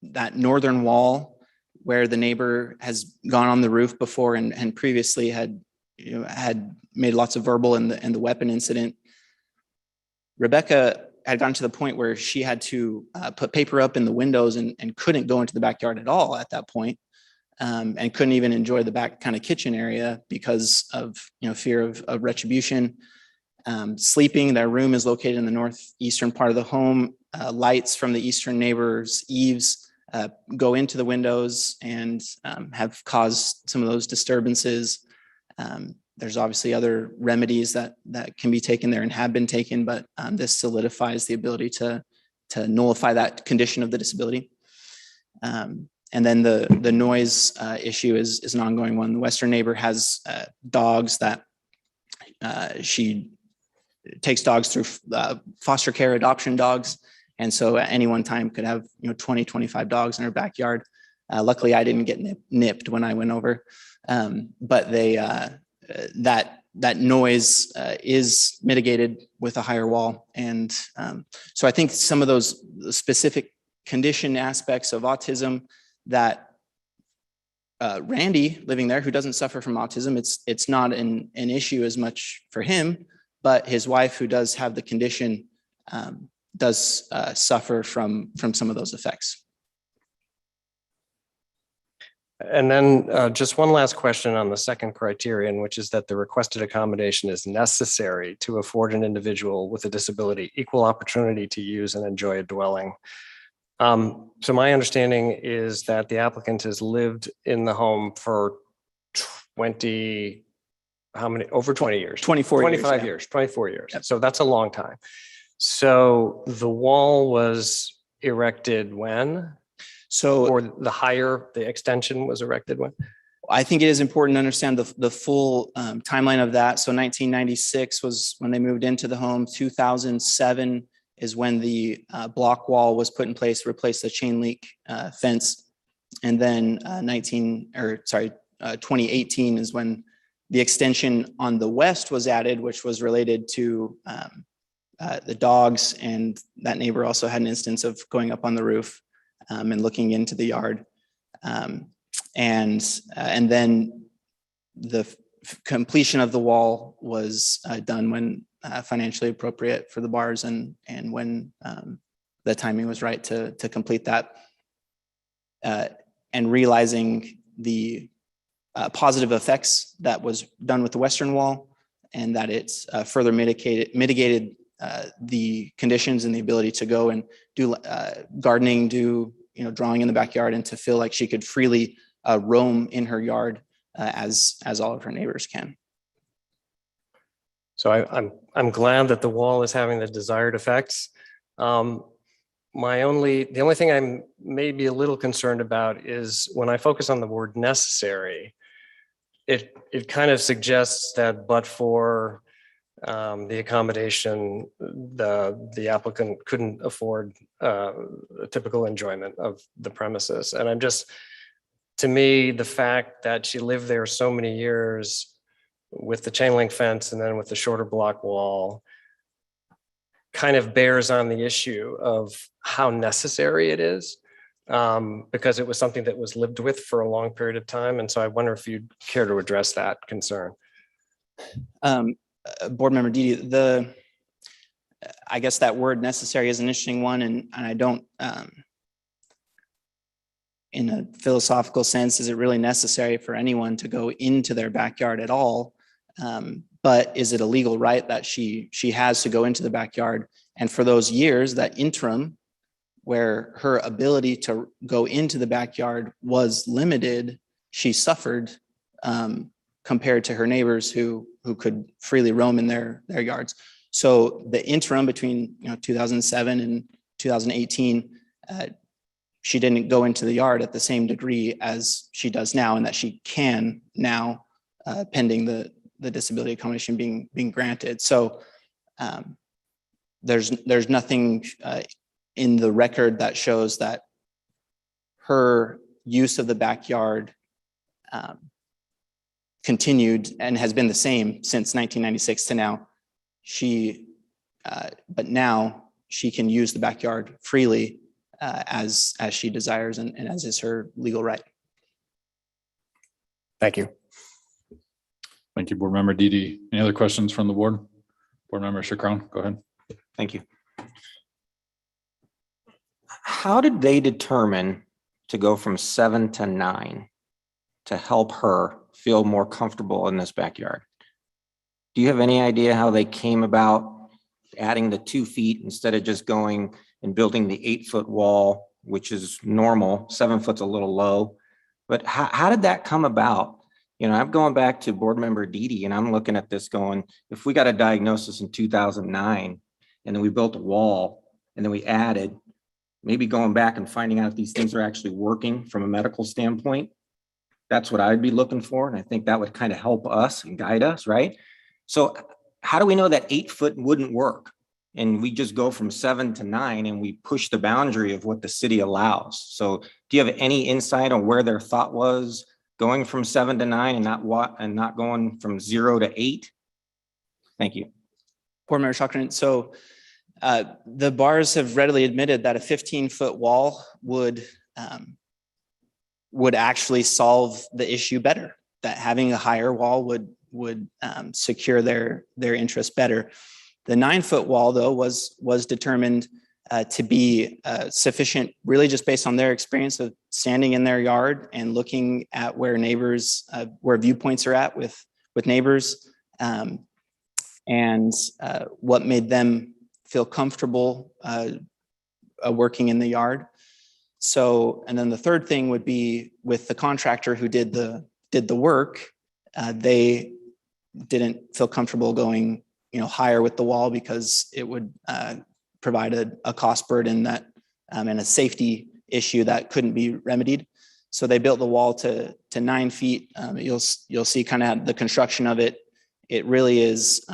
that northern wall where the neighbor has gone on the roof before and previously had made lots of verbal and the weapon incident. Rebecca had gotten to the point where she had to put paper up in the windows and couldn't go into the backyard at all at that point, and couldn't even enjoy the back kind of kitchen area because of fear of retribution. Sleeping, their room is located in the northeastern part of the home. Lights from the eastern neighbor's eaves go into the windows and have caused some of those disturbances. There's obviously other remedies that can be taken there and have been taken, but this solidifies the ability to nullify that condition of the disability. And then the noise issue is an ongoing one. The western neighbor has dogs that she takes dogs through foster care adoption dogs. And so at any one time could have 20, 25 dogs in her backyard. Luckily, I didn't get nipped when I went over, but that noise is mitigated with a higher wall. And so I think some of those specific condition aspects of autism that Randy living there, who doesn't suffer from autism, it's not an issue as much for him, but his wife, who does have the condition, does suffer from some of those effects. And then just one last question on the second criterion, which is that the requested accommodation is necessary to afford an individual with a disability equal opportunity to use and enjoy a dwelling. So my understanding is that the applicant has lived in the home for over 20 years? 24 years. 25 years, 24 years. Yep. So that's a long time. So the wall was erected when? Or the extension was erected when? I think it is important to understand the full timeline of that. So 1996 was when they moved into the home. 2007 is when the block wall was put in place to replace the chain link fence. And then 2018 is when the extension on the west was added, which was related to the dogs. And that neighbor also had an instance of going up on the roof and looking into the yard. And then the completion of the wall was done when financially appropriate for the Bahrs and when the timing was right to complete that. And realizing the positive effects that was done with the western wall, and that it's further mitigated the conditions and the ability to go and do gardening, do drawing in the backyard, and to feel like she could freely roam in her yard as all of her neighbors can. So I'm glad that the wall is having the desired effects. the only thing I'm maybe a little concerned about is when I focus on the word necessary, it kind of suggests that but for the accommodation, the applicant couldn't afford a typical enjoyment of the premises. And to me, the fact that she lived there so many years with the chain link fence and then with the shorter block wall kind of bears on the issue of how necessary it is, because it was something that was lived with for a long period of time. And so I wonder if you'd care to address that concern. Board Member Didi, I guess that word necessary is an interesting one, and I don't, in a philosophical sense, is it really necessary for anyone to go into their backyard at all? But is it a legal right that she has to go into the backyard? And for those years, that interim where her ability to go into the backyard was limited, she suffered compared to her neighbors who could freely roam in their yards. So the interim between 2007 and 2018, she didn't go into the yard at the same degree as she does now, and that she can now, pending the disability accommodation being granted. So there's nothing in the record that shows that her use of the backyard continued and has been the same since 1996 to now. But now she can use the backyard freely as she desires and as is her legal right. Thank you. Thank you, Board Member Didi. Any other questions from the board? Board Member Chacron, go ahead. Thank you. How did they determine to go from 7 to 9 to help her feel more comfortable in this backyard? Do you have any idea how they came about adding the 2 feet instead of just going and building the 8-foot wall, which is normal? 7 foot's a little low, but how did that come about? I'm going back to Board Member Didi, and I'm looking at this going, if we got a diagnosis in 2009 and then we built a wall and then we added, maybe going back and finding out if these things are actually working from a medical standpoint, that's what I'd be looking for. And I think that would kind of help us and guide us, right? So how do we know that 8 foot wouldn't work? And we just go from 7 to 9 and we push the boundary of what the city allows. So do you have any insight on where their thought was going from 7 to 9 and not going from 0 to 8? Thank you. Board Member Chacron, so the Bahrs have readily admitted that a 15-foot wall would actually solve the issue better, that having a higher wall would secure their interest better. The 9-foot wall, though, was determined to be sufficient, really just based on their experience of standing in their yard and looking at where neighbors, where viewpoints are at with neighbors, and what made them feel comfortable working in the yard. So, and then the third thing would be with the contractor who did the work, they didn't feel comfortable going, higher with the wall because it would provide a cost burden that and a safety issue that couldn't be remedied. So they built the wall to 9 feet. You'll see kind of the construction of it. It really is.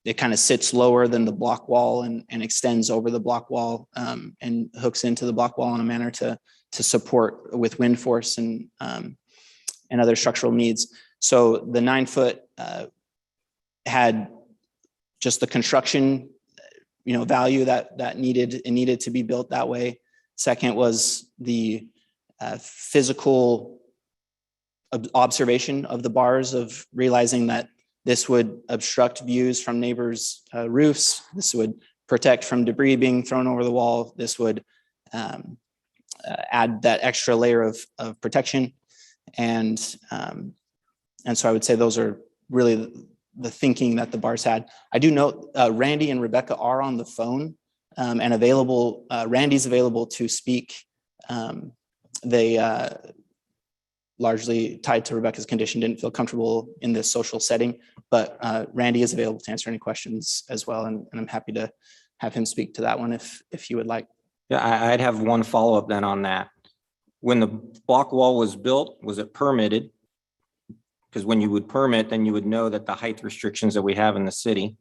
It kind of sits lower than the block wall and extends over the block wall and hooks into the block wall in a manner to support with wind force and other structural needs. So the 9 foot had just the construction, value that needed to be built that way. Second was the physical observation of the Bahrs of realizing that this would obstruct views from neighbors' roofs. This would protect from debris being thrown over the wall. This would add that extra layer of protection. And so I would say those are really the thinking that the Bahrs had. I do note Randy and Rebecca are on the phone and available. Randy's available to speak. They largely tied to Rebecca's condition, didn't feel comfortable in this social setting, but Randy is available to answer any questions as well. And I'm happy to have him speak to that one if you would like. Yeah, I'd have one follow-up then on that. When the block wall was built, was it permitted? Because when you would permit, then you would know that the height restrictions that we have in the city.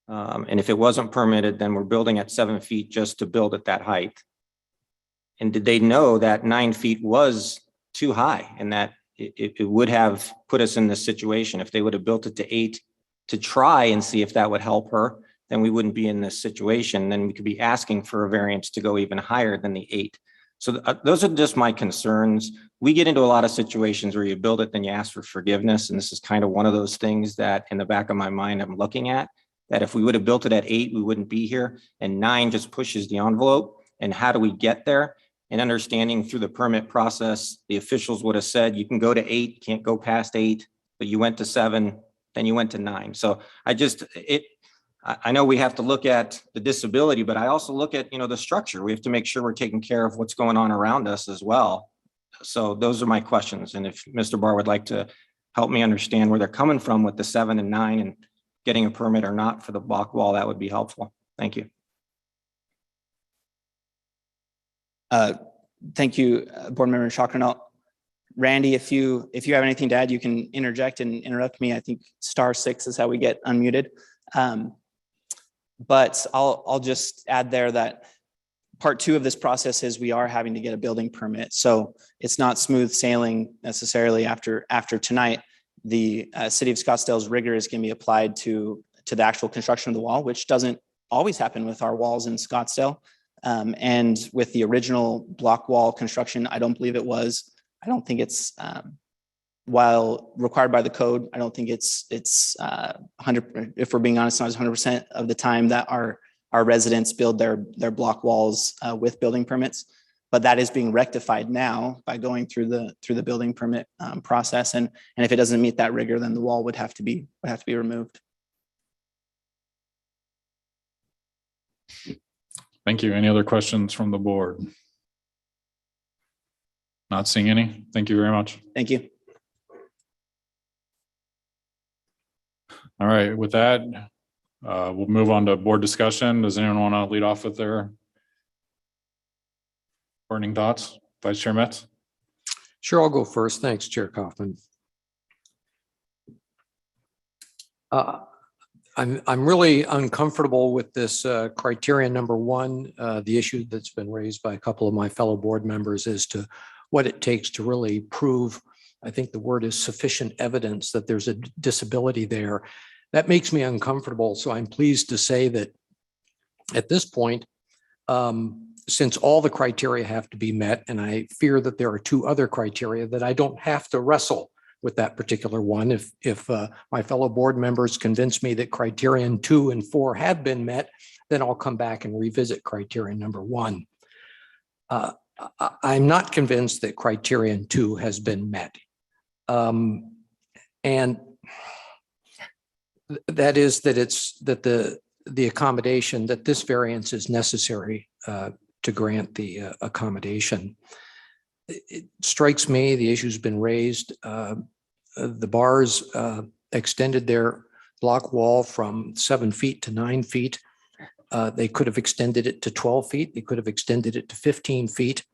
And if it wasn't permitted, then we're building at 7 feet just to build at that height. And did they know that 9 feet was too high and that it would have put us in this situation? If they would have built it to 8 to try and see if that would help her, then we wouldn't be in this situation. Then we could be asking for a variance to go even higher than the 8. So those are just my concerns. We get into a lot of situations where you build it, then you ask for forgiveness. And this is kind of one of those things that in the back of my mind, I'm looking at, that if we would have built it at 8, we wouldn't be here. And 9 just pushes the envelope. And how do we get there? And understanding through the permit process, the officials would have said, you can go to 8, can't go past 8, but you went to 7, then you went to 9. So I know we have to look at the disability, but I also look at, the structure. We have to make sure we're taking care of what's going on around us as well. So those are my questions. And if Mr. Bahr would like to help me understand where they're coming from with the 7 and 9 and getting a permit or not for the block wall, that would be helpful. Thank you. Thank you, Board Member Chakranal. Randy, if you have anything to add, you can interject and interrupt me. I think *6 is how we get unmuted. But I'll just add there that part 2 of this process is we are having to get a building permit. So it's not smooth sailing necessarily after tonight. The City of Scottsdale's rigor is going to be applied to the actual construction of the wall, which doesn't always happen with our walls in Scottsdale. And with the original block wall construction, I don't believe it was. I don't think it's, while required by the code, I don't think it's 100, if we're being honest, not 100% of the time that our residents build their block walls with building permits. But that is being rectified now by going through the building permit process. And if it doesn't meet that rigor, then the wall would have to be removed. Thank you. Any other questions from the board? Not seeing any. Thank you very much. Thank you. All right, with that, we'll move on to board discussion. Does anyone want to lead off with their burning thoughts? Vice Chair Metz? Sure, I'll go first. Thanks, Chair Kaufman. I'm really uncomfortable with this criterion number 1, the issue that's been raised by a couple of my fellow board members as to what it takes to really prove, I think the word is sufficient evidence that there's a disability there. That makes me uncomfortable. So I'm pleased to say that at this point, since all the criteria have to be met, and I fear that there are 2 other criteria, that I don't have to wrestle with that particular one. If my fellow board members convince me that criterion 2 and 4 have been met, then I'll come back and revisit criterion number 1. I'm not convinced that criterion 2 has been met. And that is that the accommodation, that this variance is necessary to grant the accommodation. It strikes me, the issue's been raised. The Bahrs extended their block wall from 7 feet to 9 feet. They could have extended it to 12 feet. They could have extended it to 15 feet.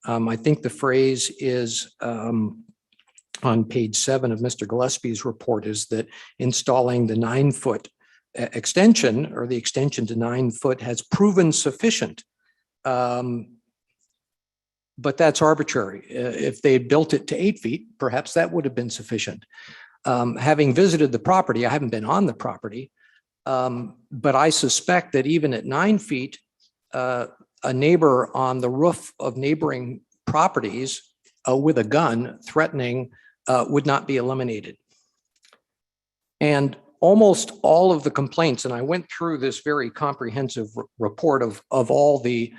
I think the phrase is on page 7 of Mr. Gillespie's report is that installing the 9-foot extension or the extension to 9 foot has proven sufficient. But that's arbitrary. If they had built it to 8 feet, perhaps that would have been sufficient. Having visited the property, I haven't been on the property, but I suspect that even at 9 feet, a neighbor on the roof of neighboring properties with a gun threatening would not be eliminated. And almost all of the complaints, and I went through this very comprehensive report of all the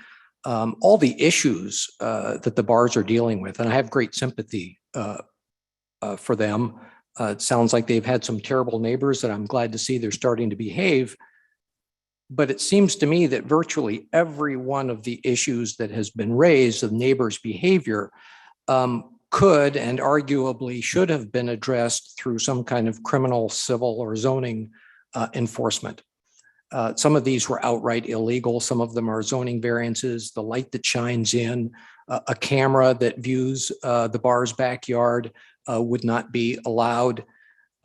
issues that the Bahrs are dealing with, and I have great sympathy for them. It sounds like they've had some terrible neighbors that I'm glad to see they're starting to behave. But it seems to me that virtually every one of the issues that has been raised of neighbors' behavior could and arguably should have been addressed through some kind of criminal, civil, or zoning enforcement. Some of these were outright illegal. Some of them are zoning variances, the light that shines in, a camera that views the bar's backyard would not be allowed.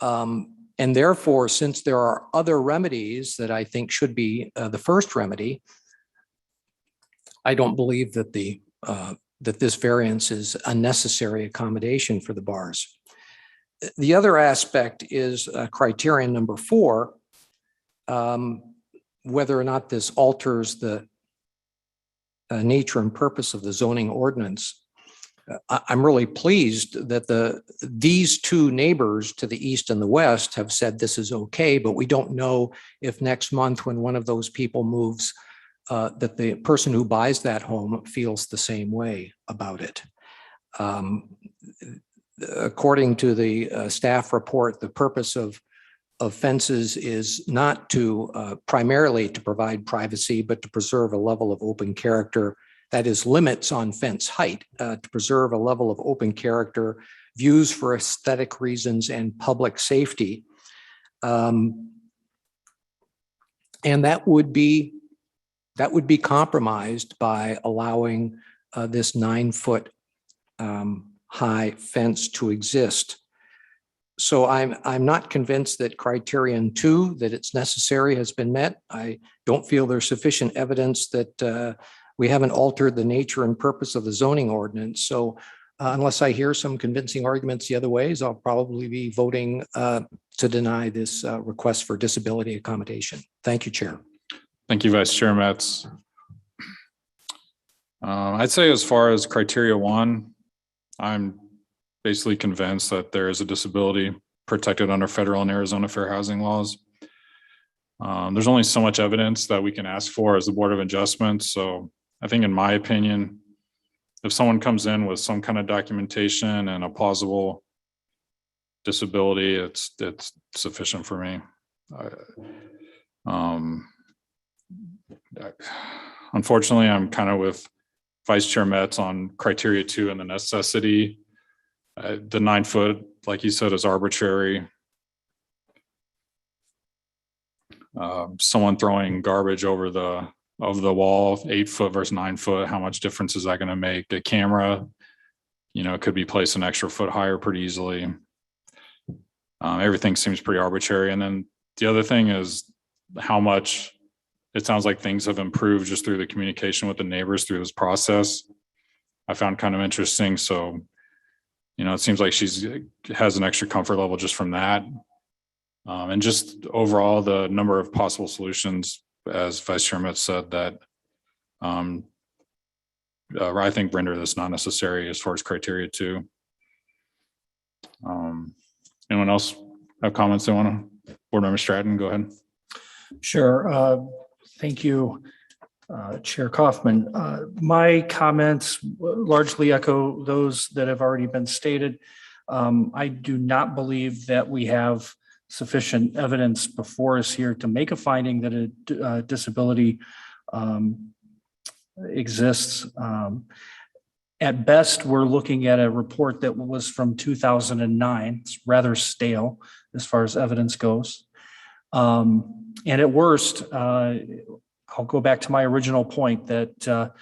And therefore, since there are other remedies that I think should be the first remedy, I don't believe that that this variance is a necessary accommodation for the bars. The other aspect is criterion number 4, whether or not this alters the nature and purpose of the zoning ordinance. I'm really pleased that these 2 neighbors to the east and the west have said this is okay, but we don't know if next month when one of those people moves, that the person who buys that home feels the same way about it. According to the staff report, the purpose of fences is not to primarily to provide privacy, but to preserve a level of open character. That is, limits on fence height to preserve a level of open character, views for aesthetic reasons, and public safety. And that would be compromised by allowing this 9-foot high fence to exist. So I'm not convinced that criterion 2, that it's necessary, has been met. I don't feel there's sufficient evidence that we haven't altered the nature and purpose of the zoning ordinance. So unless I hear some convincing arguments the other ways, I'll probably be voting to deny this request for disability accommodation. Thank you, Chair. Thank you, Vice Chair Metz. I'd say as far as criteria 1, I'm basically convinced that there is a disability protected under federal and Arizona fair housing laws. There's only so much evidence that we can ask for as the Board of Adjustment. So I think, in my opinion, if someone comes in with some kind of documentation and a plausible disability, it's sufficient for me. Unfortunately, I'm kind of with Vice Chair Metz on criteria 2 and the necessity. The 9-foot, like you said, is arbitrary. Someone throwing garbage over the wall, 8-foot versus 9-foot, how much difference is that going to make? A camera, it could be placed an extra foot higher pretty easily. Everything seems pretty arbitrary. And then the other thing is how much it sounds like things have improved just through the communication with the neighbors through this process. I found kind of interesting. So, it seems like has an extra comfort level just from that. And just overall, the number of possible solutions, as Vice Chair Metz said, that I think render this not necessary as far as criteria 2. Anyone else have comments they want to? Board Member Stratton, go ahead. Sure. Thank you, Chair Kaufman. My comments largely echo those that have already been stated. I do not believe that we have sufficient evidence before us here to make a finding that a disability exists. At best, we're looking at a report that was from 2009. It's rather stale as far as evidence goes. And at worst, I'll go back to my original point that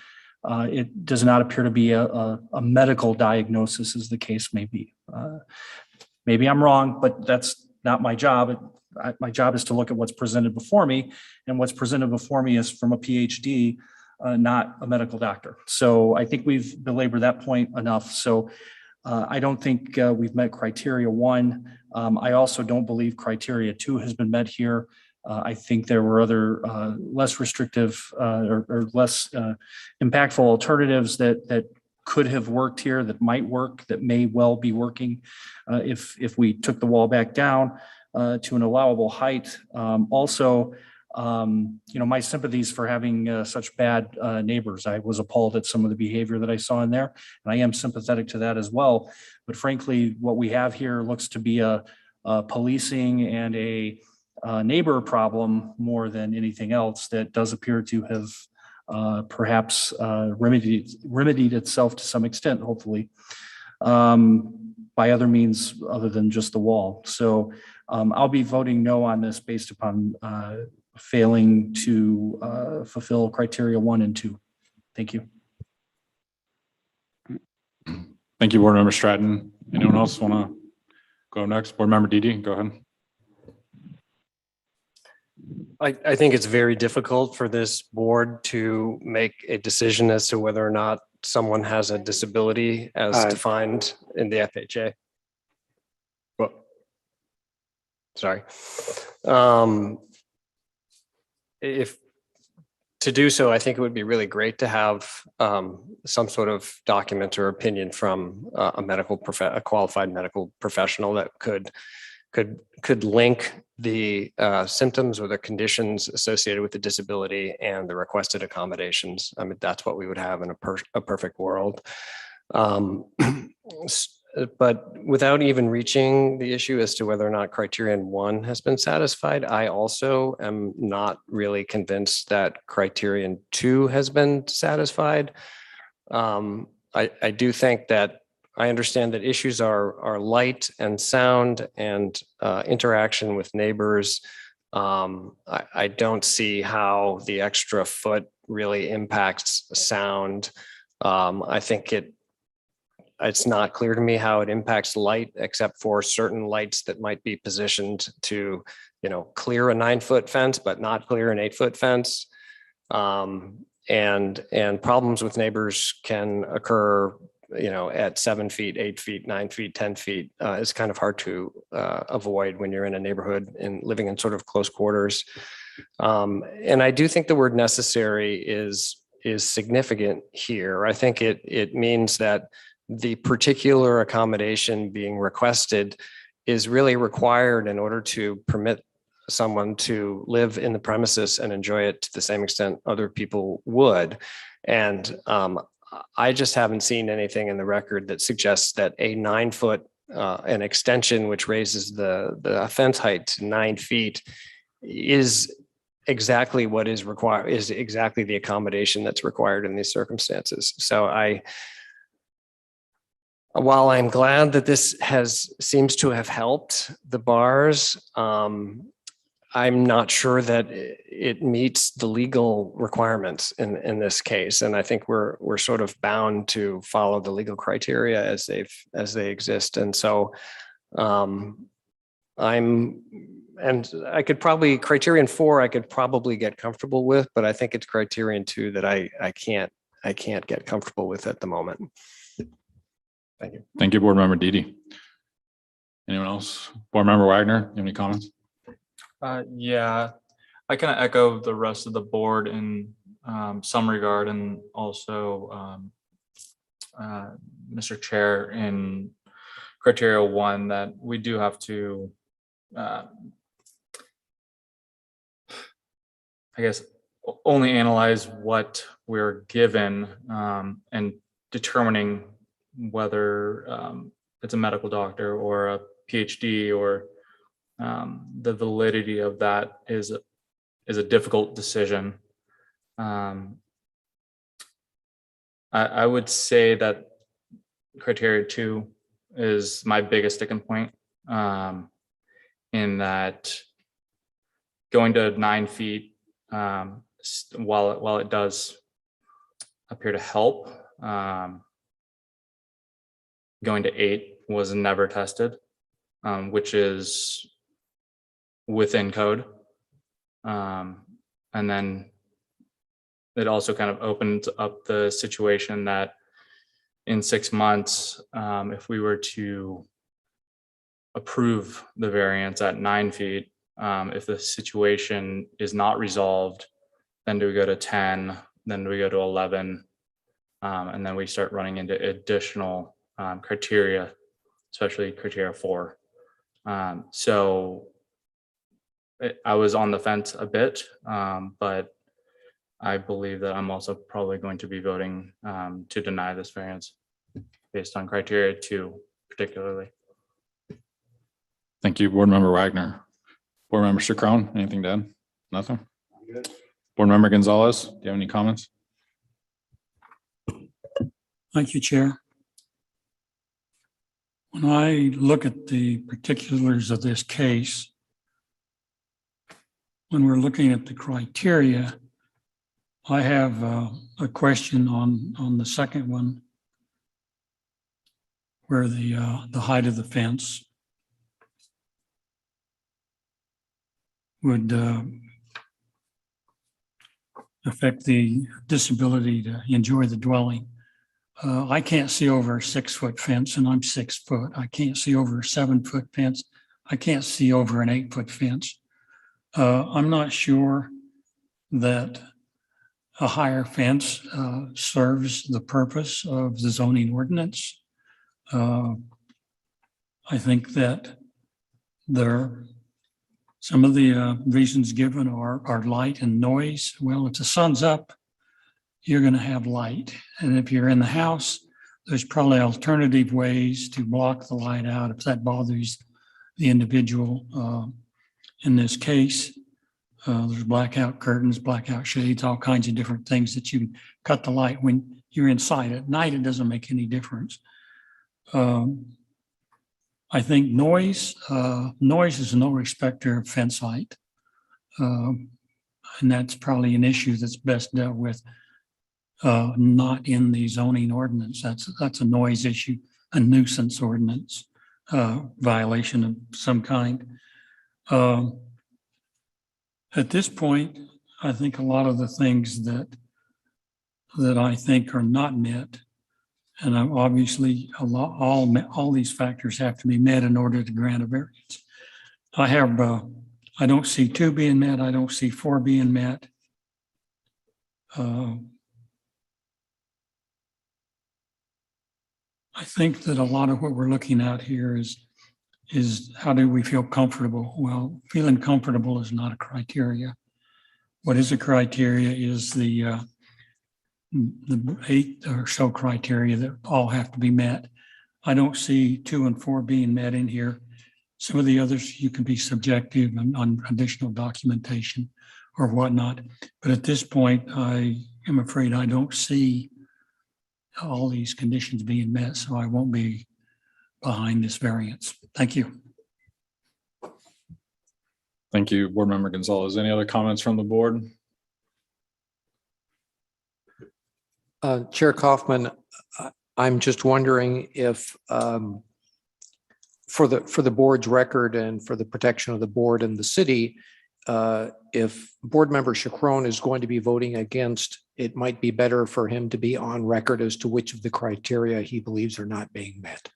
it does not appear to be a medical diagnosis, as the case may be. Maybe I'm wrong, but that's not my job. My job is to look at what's presented before me, and what's presented before me is from a PhD, not a medical doctor. So I think we've belabored that point enough. So I don't think we've met criteria 1. I also don't believe criteria 2 has been met here. I think there were other less restrictive or less impactful alternatives that could have worked here, that might work, that may well be working if we took the wall back down to an allowable height. Also, my sympathies for having such bad neighbors. I was appalled at some of the behavior that I saw in there, and I am sympathetic to that as well. But frankly, what we have here looks to be a policing and a neighbor problem more than anything else that does appear to have perhaps remedied itself to some extent, hopefully, by other means other than just the wall. So I'll be voting no on this based upon failing to fulfill criteria 1 and 2. Thank you. Thank you, Board Member Stratton. Anyone else want to go next? Board Member Didi, go ahead. I think it's very difficult for this board to make a decision as to whether or not someone has a disability as defined in the FHA. Well, sorry. If to do so, I think it would be really great to have some sort of document or opinion from a qualified medical professional that could link the symptoms or the conditions associated with the disability and the requested accommodations. I mean, that's what we would have in a perfect world. But without even reaching the issue as to whether or not criterion 1 has been satisfied, I also am not really convinced that criterion 2 has been satisfied. I do think that I understand that issues are light and sound and interaction with neighbors. I don't see how the extra foot really impacts sound. I think it's not clear to me how it impacts light, except for certain lights that might be positioned to, clear a 9-foot fence, but not clear an 8-foot fence. And problems with neighbors can occur, at 7 feet, 8 feet, 9 feet, 10 feet. It's kind of hard to avoid when you're in a neighborhood and living in sort of close quarters. And I do think the word necessary is significant here. I think it means that the particular accommodation being requested is really required in order to permit someone to live in the premises and enjoy it to the same extent other people would. And I just haven't seen anything in the record that suggests that a 9-foot an extension which raises the fence height to 9 feet is exactly what is required, is exactly the accommodation that's required in these circumstances. So while I'm glad that this seems to have helped the Bahrs, I'm not sure that it meets the legal requirements in this case. And I think we're sort of bound to follow the legal criteria as they exist. And so I could probably, criterion 4, I could probably get comfortable with, but I think it's criterion 2 that I can't get comfortable with at the moment. Thank you. Thank you, Board Member Didi. Anyone else? Board Member Wagner, you have any comments? Yeah, I kind of echo the rest of the board in some regard, and also Mr. Chair in criteria 1 that we do have to, I guess, only analyze what we're given and determining whether it's a medical doctor or a PhD or the validity of that is a difficult decision. I would say that criteria 2 is my biggest sticking point, in that going to 9 feet, while it does appear to help, going to 8 was never tested, which is within code. And then it also kind of opens up the situation that in 6 months, if we were to approve the variance at 9 feet, if the situation is not resolved, then do we go to 10, then do we go to 11, and then we start running into additional criteria, especially criteria 4. So I was on the fence a bit, but I believe that I'm also probably going to be voting to deny this variance based on criteria 2 particularly. Thank you, Board Member Wagner. Board Member Chacron, anything to add? Nothing? Board Member Gonzalez, do you have any comments? Thank you, Chair. When I look at the particulars of this case, when we're looking at the criteria, I have a question on the second one, where the height of the fence would affect the disability to enjoy the dwelling. I can't see over a 6-foot fence and I'm 6 foot. I can't see over a 7-foot fence. I can't see over an 8-foot fence. I'm not sure that a higher fence serves the purpose of the zoning ordinance. I think that some of the reasons given are light and noise. Well, if the sun's up, you're going to have light. And if you're in the house, there's probably alternative ways to block the light out if that bothers the individual. In this case, there's blackout curtains, blackout shades, all kinds of different things that you can cut the light when you're inside. At night, it doesn't make any difference. I think noise is no respecter of fence height. And that's probably an issue that's best dealt with not in the zoning ordinance. That's a noise issue, a nuisance ordinance violation of some kind. At this point, I think a lot of the things that I think are not met, and I'm obviously all these factors have to be met in order to grant a variance. I don't see 2 being met. I don't see 4 being met. I think that a lot of what we're looking at here is how do we feel comfortable? Well, feeling comfortable is not a criteria. What is a criteria is the 8 or so criteria that all have to be met. I don't see 2 and 4 being met in here. Some of the others, you can be subjective on additional documentation or whatnot. But at this point, I am afraid I don't see all these conditions being met, so I won't be behind this variance. Thank you. Thank you, Board Member Gonzalez. Any other comments from the board? Chair Kaufman, I'm just wondering if for the board's record and for the protection of the board and the city, if Board Member Chacron is going to be voting against, it might be better for him to be on record as to which of the criteria he believes are not being met.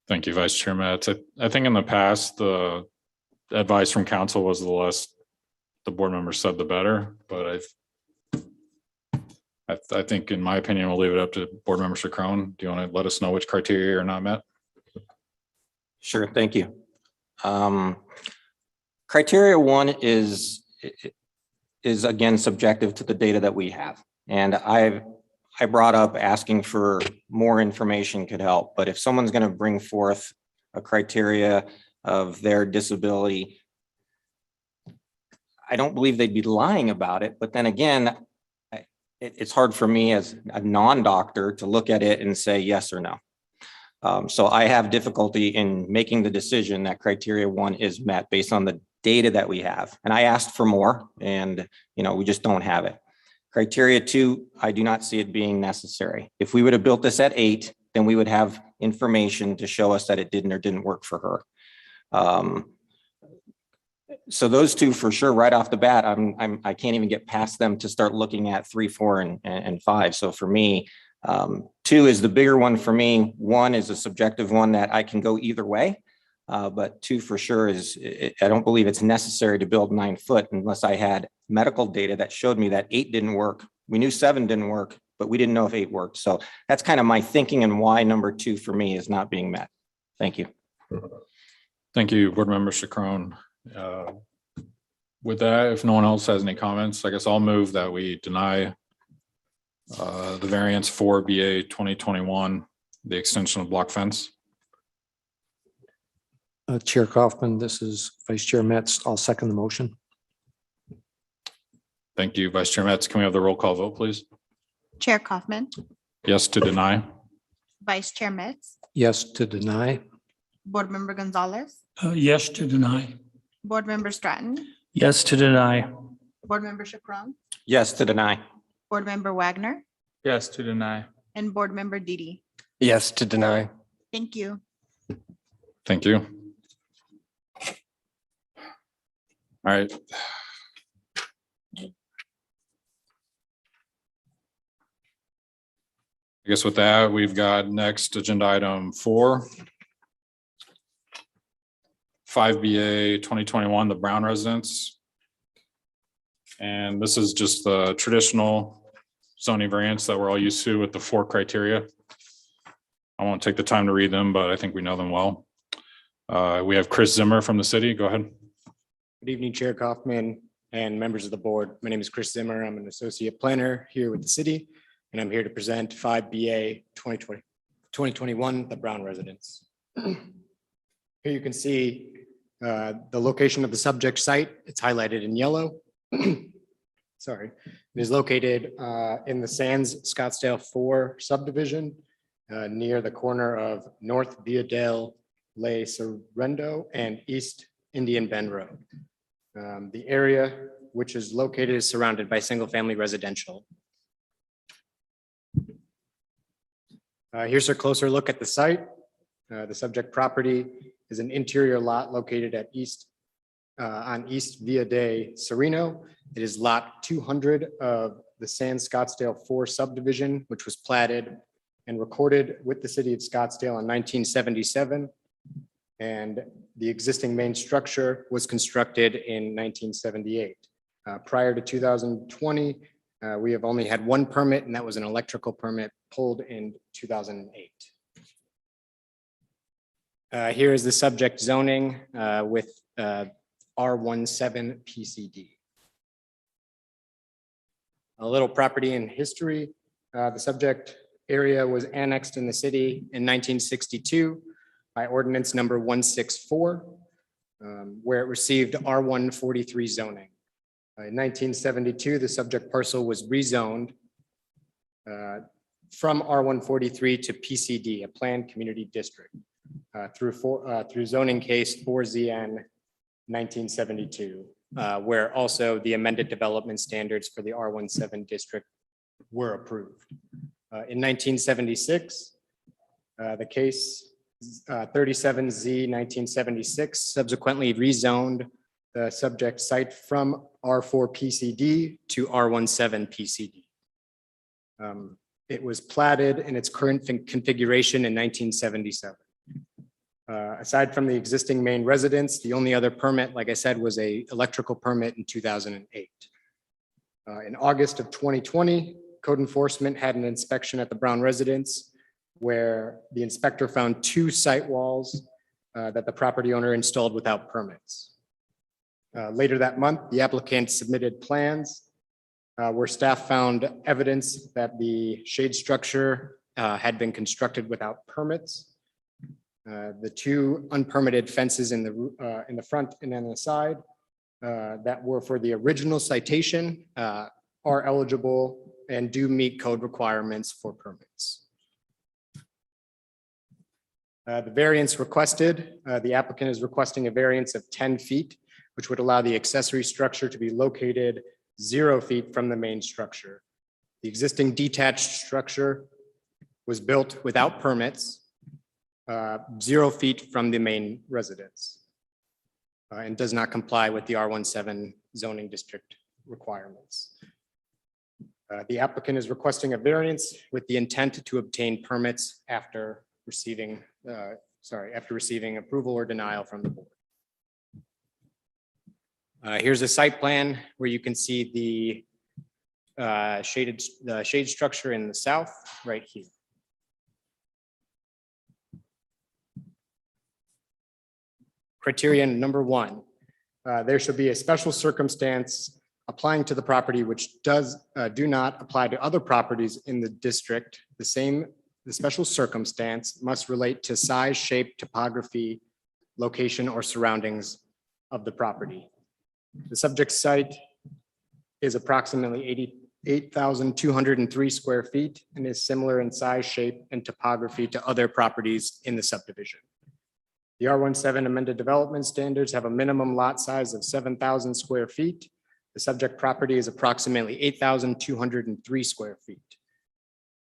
Thank you, Vice Chair Metz. I think in the past, the advice from council was the less the board member said, the better. But I think, in my opinion, we'll leave it up to Board Member Chacron. Do you want to let us know which criteria are not met? Sure, thank you. Criteria 1 is again subjective to the data that we have. And I brought up asking for more information could help, but if someone's going to bring forth a criteria of their disability, I don't believe they'd be lying about it. But then again, it's hard for me as a non-doctor to look at it and say yes or no. So I have difficulty in making the decision that criteria 1 is met based on the data that we have. And I asked for more, and we just don't have it. Criteria 2, I do not see it being necessary. If we would have built this at 8, then we would have information to show us that it didn't or didn't work for her. So those 2 for sure, right off the bat, I can't even get past them to start looking at 3, 4, and 5. So for me, 2 is the bigger one for me. 1 is a subjective one that I can go either way. But 2 for sure I don't believe it's necessary to build 9 foot unless I had medical data that showed me that 8 didn't work. We knew 7 didn't work, but we didn't know if 8 worked. So that's kind of my thinking and why number 2 for me is not being met. Thank you. Thank you, Board Member Chacron. With that, if no one else has any comments, I guess I'll move that we deny the variance for BA 2021, the extension of block fence. Chair Kaufman, this is Vice Chair Metz. I'll second the motion. Thank you, Vice Chair Metz. Can we have the roll call vote, please? Chair Kaufman, Yes to deny. Vice Chair Metz, Yes to deny. Board Member Gonzalez, Yes to deny. Board Member Stratton, Yes to deny. Board Member Chaperone, Yes to deny. Board Member Wagner, Yes, to deny. and Board Member Didi. Yes to deny. Thank you. Thank you. All right. I guess with that, we've got next agenda item 4. 5BA 2021, the Brown residence. And this is just the traditional zoning variance that we're all used to with the 4 criteria. I won't take the time to read them, but I think we know them well. We have Chris Zimmer from the city. Go ahead. Good evening, Chair Kaufman and members of the board. My name is Chris Zimmer. I'm an associate planner here with the city, and I'm here to present 5BA 2021, the Brown residence. Here you can see the location of the subject site. It's highlighted in yellow. Sorry. It is located in the Sands Scottsdale 4 subdivision near the corner of North Viadale Le Sorrento and East Indian Bend Road. The area which is located is surrounded by single-family residential. Here's a closer look at the site. The subject property is an interior lot located at on East Via de Sereno. It is lot 200 of the San Scottsdale 4 subdivision, which was platted and recorded with the city of Scottsdale in 1977. And the existing main structure was constructed in 1978. Prior to 2020, we have only had 1 permit, and that was an electrical permit pulled in 2008. Here is the subject zoning with R17 PCD. A little property and history. The subject area was annexed in the city in 1962 by ordinance number 164, where it received R143 zoning. In 1972, the subject parcel was rezoned from R143 to PCD, a planned community district, through zoning case 4ZN 1972, where also the amended development standards for the R17 district were approved. In 1976, the case 37Z 1976 subsequently rezoned the subject site from R4 PCD to R17 PCD. It was platted in its current configuration in 1977. Aside from the existing main residence, the only other permit, like I said, was a electrical permit in 2008. In August of 2020, code enforcement had an inspection at the Brown residence where the inspector found 2 site walls that the property owner installed without permits. Later that month, the applicant submitted plans where staff found evidence that the shade structure had been constructed without permits. The 2 unpermitted fences in the front and on the side that were for the original citation are eligible and do meet code requirements for permits. The variance requested, the applicant is requesting a variance of 10 feet, which would allow the accessory structure to be located 0 feet from the main structure. The existing detached structure was built without permits, 0 feet from the main residence, and does not comply with the R17 zoning district requirements. The applicant is requesting a variance with the intent to obtain permits after receiving approval or denial from the board. Here's a site plan where you can see the shade structure in the south right here. Criterion number 1, there should be a special circumstance applying to the property which do not apply to other properties in the district. The special circumstance must relate to size, shape, topography, location, or surroundings of the property. The subject site is approximately 88,203 square feet and is similar in size, shape, and topography to other properties in the subdivision. The R17 amended development standards have a minimum lot size of 7,000 square feet. The subject property is approximately 8,203 square feet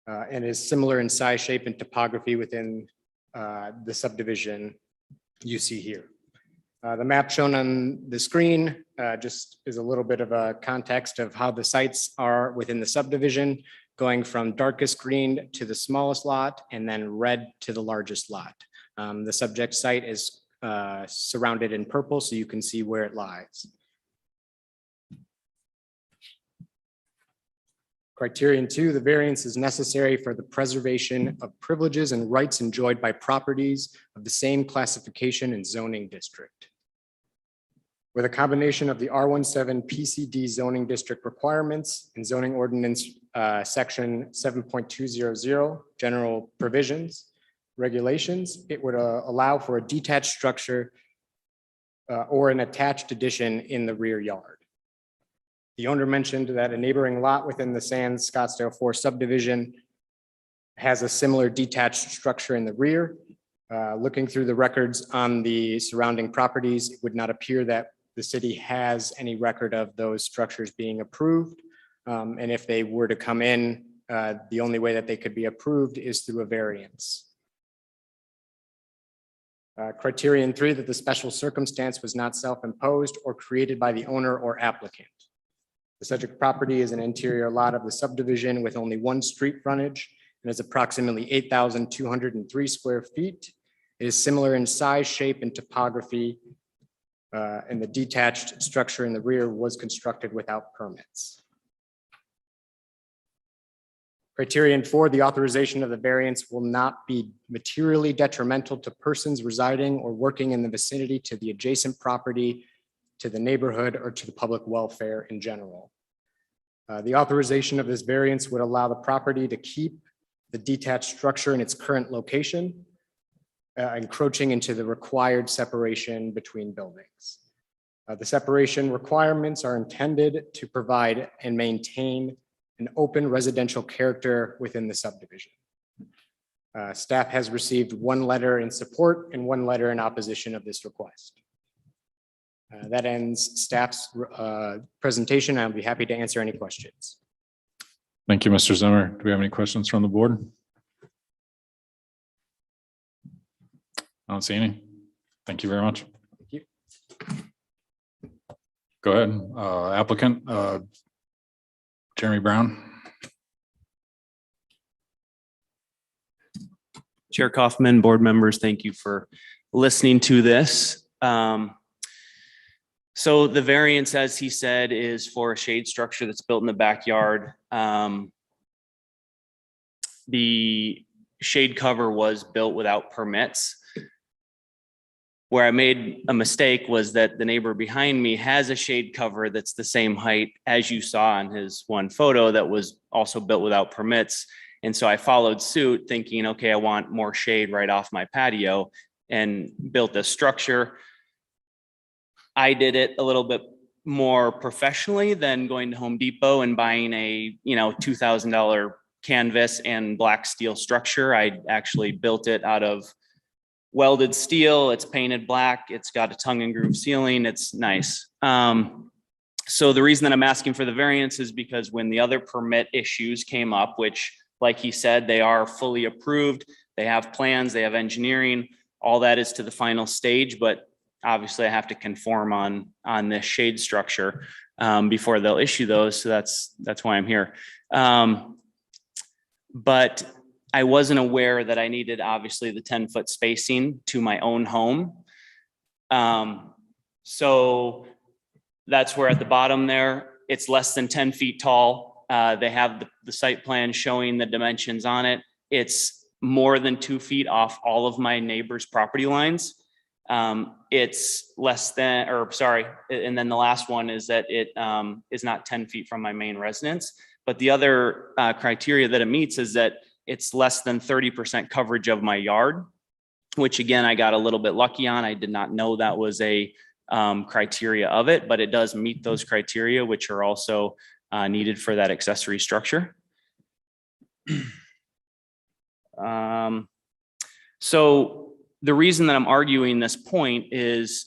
and is similar in size, shape, and topography within the subdivision you see here. The map shown on the screen just is a little bit of a context of how the sites are within the subdivision, going from darkest green to the smallest lot and then red to the largest lot. The subject site is surrounded in purple, so you can see where it lies. Criterion 2, the variance is necessary for the preservation of privileges and rights enjoyed by properties of the same classification and zoning district. With a combination of the R17 PCD zoning district requirements and zoning ordinance section 7.200 general provisions, regulations, it would allow for a detached structure or an attached addition in the rear yard. The owner mentioned that a neighboring lot within the Sands Scottsdale 4 subdivision has a similar detached structure in the rear. Looking through the records on the surrounding properties, it would not appear that the city has any record of those structures being approved. And if they were to come in, the only way that they could be approved is through a variance. Criterion 3, that the special circumstance was not self-imposed or created by the owner or applicant. The subject property is an interior lot of the subdivision with only one street frontage and is approximately 8,203 square feet. It is similar in size, shape, and topography, and the detached structure in the rear was constructed without permits. Criterion 4, the authorization of the variance will not be materially detrimental to persons residing or working in the vicinity to the adjacent property, to the neighborhood, or to the public welfare in general. The authorization of this variance would allow the property to keep the detached structure in its current location, encroaching into the required separation between buildings. The separation requirements are intended to provide and maintain an open residential character within the subdivision. Staff has received one letter in support and one letter in opposition of this request. That ends staff's presentation. I'll be happy to answer any questions. Thank you, Mr. Zimmer. Do we have any questions from the board? I don't see any. Thank you very much. Thank you. Go ahead, applicant, Jeremy Brown. Chair Kaufman, board members, thank you for listening to this. So the variance, as he said, is for a shade structure that's built in the backyard. The shade cover was built without permits. Where I made a mistake was that the neighbor behind me has a shade cover that's the same height as you saw in his one photo that was also built without permits. And so I followed suit thinking, okay, I want more shade right off my patio and built this structure. I did it a little bit more professionally than going to Home Depot and buying a, $2,000 canvas and black steel structure. I actually built it out of welded steel. It's painted black. It's got a tongue and groove ceiling. It's nice. So the reason that I'm asking for the variance is because when the other permit issues came up, which like he said, they are fully approved. They have plans, they have engineering, all that is to the final stage, but obviously I have to conform on this shade structure before they'll issue those. So that's why I'm here. But I wasn't aware that I needed obviously the 10-foot spacing to my own home. So that's where at the bottom there, it's less than 10 feet tall. They have the site plan showing the dimensions on it. It's more than 2 feet off all of my neighbors' property lines. It's less than, and then the last one is that it is not 10 feet from my main residence. But the other criteria that it meets is that it's less than 30% coverage of my yard, which again, I got a little bit lucky on. I did not know that was a criteria of it, but it does meet those criteria, which are also needed for that accessory structure. So the reason that I'm arguing this point is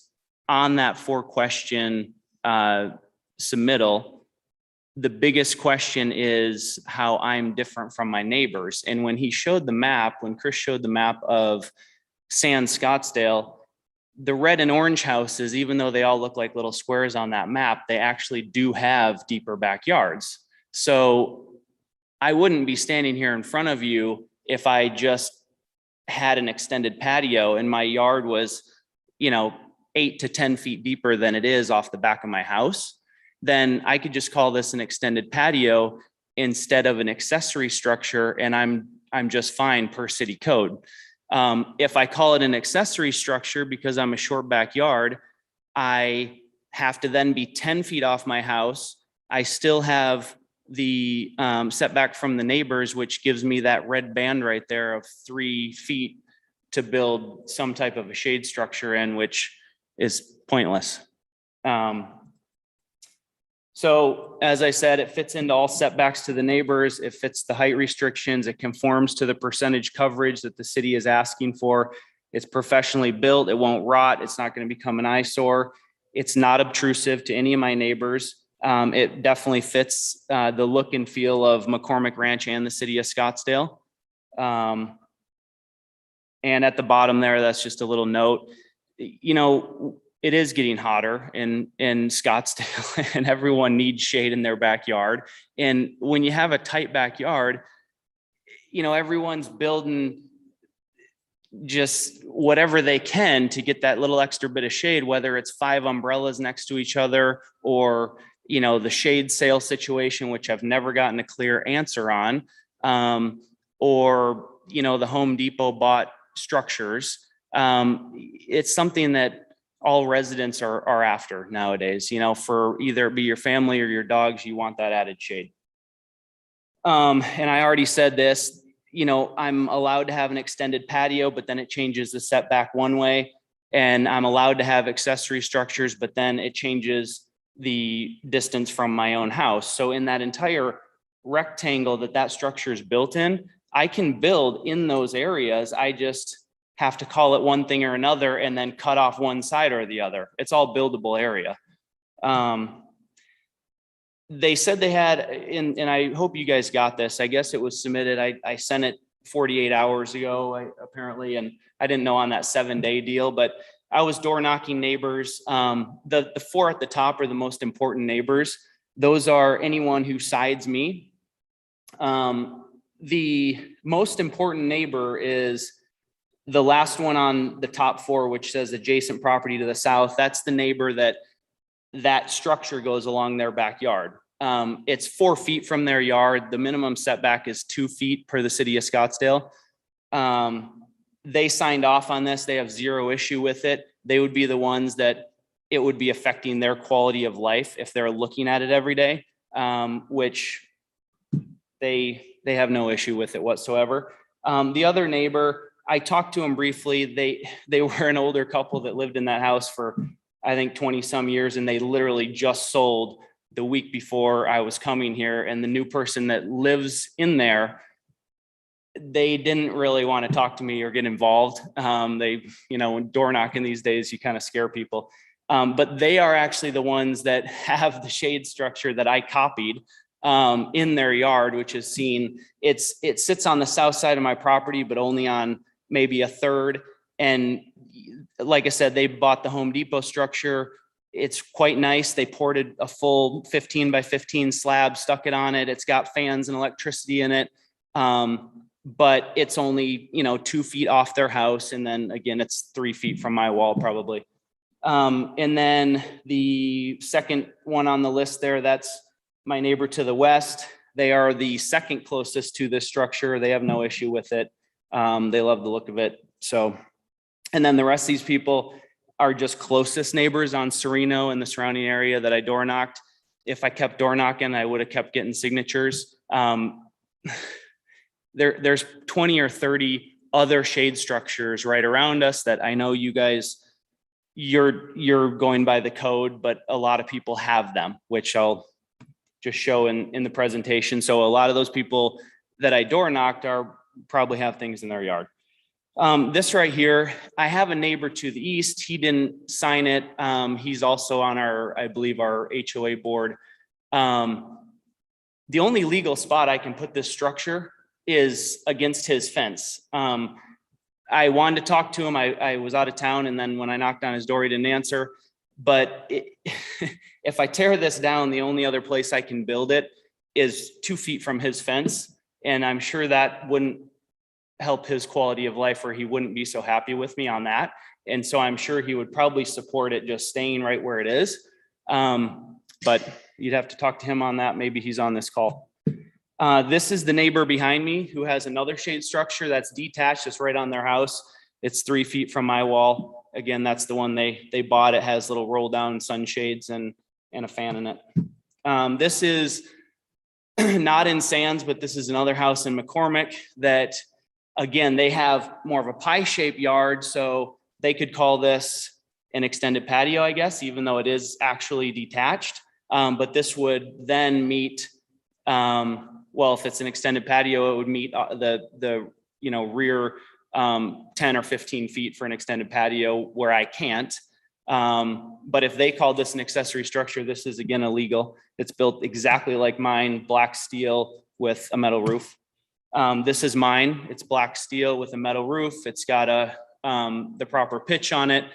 on that 4-question submittal, the biggest question is how I'm different from my neighbors. And when he showed the map, when Chris showed the map of Scottsdale, the red and orange houses, even though they all look like little squares on that map, they actually do have deeper backyards. So I wouldn't be standing here in front of you if I just had an extended patio and my yard was, 8 to 10 feet deeper than it is off the back of my house. Then I could just call this an extended patio instead of an accessory structure, and I'm just fine per city code. If I call it an accessory structure because I'm a short backyard, I have to then be 10 feet off my house. I still have the setback from the neighbors, which gives me that red band right there of 3 feet to build some type of a shade structure in, which is pointless. So as I said, it fits into all setbacks to the neighbors. It fits the height restrictions. It conforms to the percentage coverage that the city is asking for. It's professionally built. It won't rot. It's not going to become an eyesore. It's not obtrusive to any of my neighbors. It definitely fits the look and feel of McCormick Ranch and the city of Scottsdale. And at the bottom there, that's just a little note. It is getting hotter in Scottsdale and everyone needs shade in their backyard. And when you have a tight backyard, everyone's building just whatever they can to get that little extra bit of shade, whether it's 5 umbrellas next to each other or, the shade sale situation, which I've never gotten a clear answer on, or, the Home Depot bought structures. It's something that all residents are after nowadays, for either it be your family or your dogs, you want that added shade. And I already said this, I'm allowed to have an extended patio, but then it changes the setback one way. And I'm allowed to have accessory structures, but then it changes the distance from my own house. So in that entire rectangle that structure is built in, I can build in those areas. I just have to call it one thing or another and then cut off one side or the other. It's all buildable area. They said they had, and I hope you guys got this. I guess it was submitted. I sent it 48 hours ago, apparently, and I didn't know on that 7-day deal, but I was door knocking neighbors. The 4 at the top are the most important neighbors. Those are anyone who sides me. The most important neighbor is the last one on the top 4, which says adjacent property to the south. That's the neighbor that structure goes along their backyard. It's 4 feet from their yard. The minimum setback is 2 feet per the city of Scottsdale. They signed off on this. They have 0 issue with it. They would be the ones that it would be affecting their quality of life if they're looking at it every day, which they have no issue with it whatsoever. The other neighbor, I talked to him briefly. They were an older couple that lived in that house for, I think, 20 some years, and they literally just sold the week before I was coming here. And the new person that lives in there, they didn't really want to talk to me or get involved. When door knocking these days, you kind of scare people. But they are actually the ones that have the shade structure that I copied in their yard, which is seen. It sits on the south side of my property, but only on maybe a third. And like I said, they bought the Home Depot structure. It's quite nice. They ported a full 15 by 15 slab, stuck it on it. It's got fans and electricity in it. But it's only, 2 feet off their house. And then again, it's 3 feet from my wall probably. And then the second one on the list there, that's my neighbor to the west. They are the second closest to this structure. They have no issue with it. They love the look of it. So, and then the rest of these people are just closest neighbors on Sereno and the surrounding area that I door knocked. If I kept door knocking, I would have kept getting signatures. There's 20 or 30 other shade structures right around us that I know you guys, you're going by the code, but a lot of people have them, which I'll just show in the presentation. So a lot of those people that I door knocked probably have things in their yard. This right here, I have a neighbor to the east. He didn't sign it. He's also on I believe our HOA board. The only legal spot I can put this structure is against his fence. I wanted to talk to him. I was out of town, and then when I knocked on his door, he didn't answer. But if I tear this down, the only other place I can build it is 2 feet from his fence. And I'm sure that wouldn't help his quality of life, or he wouldn't be so happy with me on that. And so I'm sure he would probably support it just staying right where it is. But you'd have to talk to him on that. Maybe he's on this call. This is the neighbor behind me who has another shade structure that's detached. It's right on their house. It's 3 feet from my wall. Again, that's the one they bought. It has little roll down sunshades and a fan in it. This is not in Sands, but this is another house in McCormick that, again, they have more of a pie shaped yard. So they could call this an extended patio, I guess, even though it is actually detached. But this would then meet, well, if it's an extended patio, it would meet the rear 10 or 15 feet for an extended patio where I can't. But if they call this an accessory structure, this is again illegal. It's built exactly like mine, black steel with a metal roof. This is mine. It's black steel with a metal roof. It's got the proper pitch on it.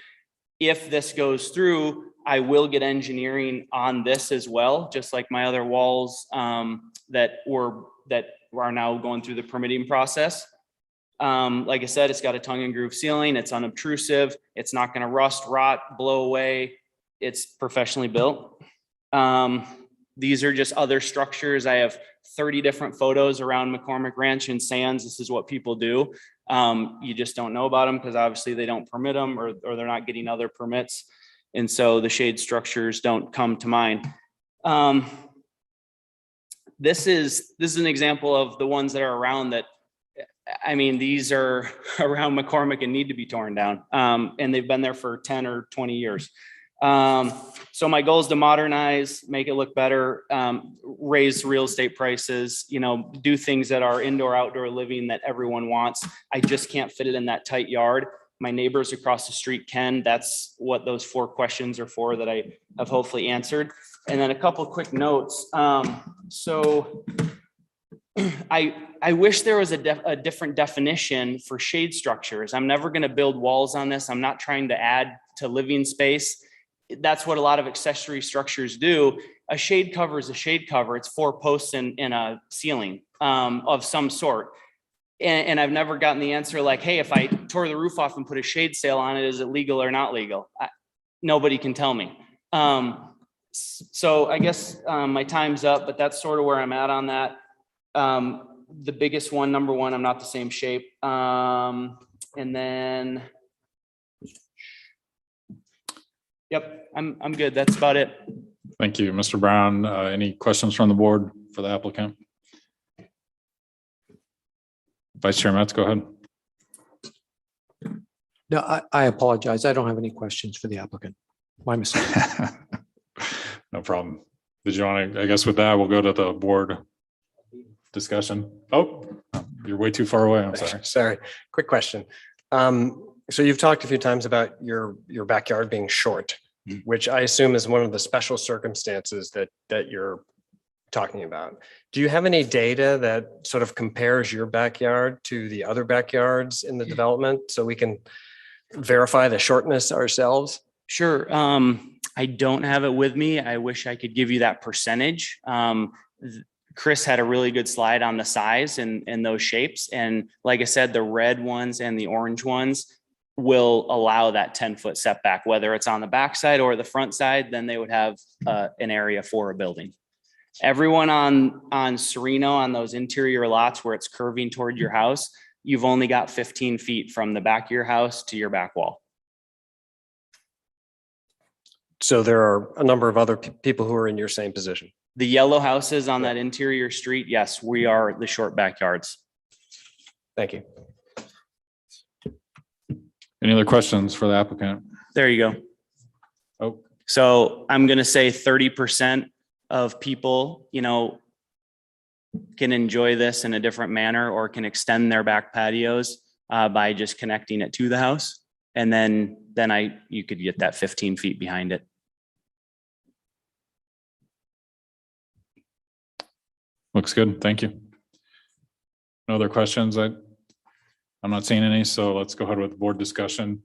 If this goes through, I will get engineering on this as well, just like my other walls that are now going through the permitting process. Like I said, it's got a tongue and groove ceiling. It's unobtrusive. It's not going to rust, rot, blow away. It's professionally built. These are just other structures. I have 30 different photos around McCormick Ranch and Sands. This is what people do. You just don't know about them because obviously they don't permit them or they're not getting other permits. And so the shade structures don't come to mind. This is an example of the ones that are around that, I mean, these are around McCormick and need to be torn down. And they've been there for 10 or 20 years. So my goal is to modernize, make it look better, raise real estate prices, do things that are indoor, outdoor living that everyone wants. I just can't fit it in that tight yard. My neighbors across the street can. That's what those 4 questions are for that I have hopefully answered. And then a couple quick notes. So I wish there was a different definition for shade structures. I'm never going to build walls on this. I'm not trying to add to living space. That's what a lot of accessory structures do. A shade cover is a shade cover. It's 4 posts in a ceiling of some sort. And I've never gotten the answer like, hey, if I tore the roof off and put a shade sail on it, is it legal or not legal? Nobody can tell me. So I guess my time's up, but that's sort of where I'm at on that. The biggest one, number 1, I'm not the same shape. And then, yep, I'm good. That's about it. Thank you, Mr. Brown. Any questions from the board for the applicant? Vice Chair Metz, go ahead. No, I apologize. I don't have any questions for the applicant. My mistake. No problem. Did you want to, I guess with that, we'll go to the board discussion. Oh, you're way too far away. I'm sorry. Sorry. Quick question. So you've talked a few times about your backyard being short, which I assume is one of the special circumstances that you're talking about. Do you have any data that sort of compares your backyard to the other backyards in the development so we can verify the shortness ourselves? Sure. I don't have it with me. I wish I could give you that percentage. Chris had a really good slide on the size and those shapes. And like I said, the red ones and the orange ones will allow that 10-foot setback, whether it's on the backside or the front side, then they would have an area for a building. Everyone on Sereno, on those interior lots where it's curving toward your house, you've only got 15 feet from the back of your house to your back wall. So there are a number of other people who are in your same position. The yellow houses on that interior street, yes, we are the short backyards. Thank you. Any other questions for the applicant? There you go. Oh, so I'm going to say 30% of people, can enjoy this in a different manner or can extend their back patios. by just connecting it to the house. And then you could get that 15 feet behind it. Looks good. Thank you. No other questions? I'm not seeing any, so let's go ahead with board discussion.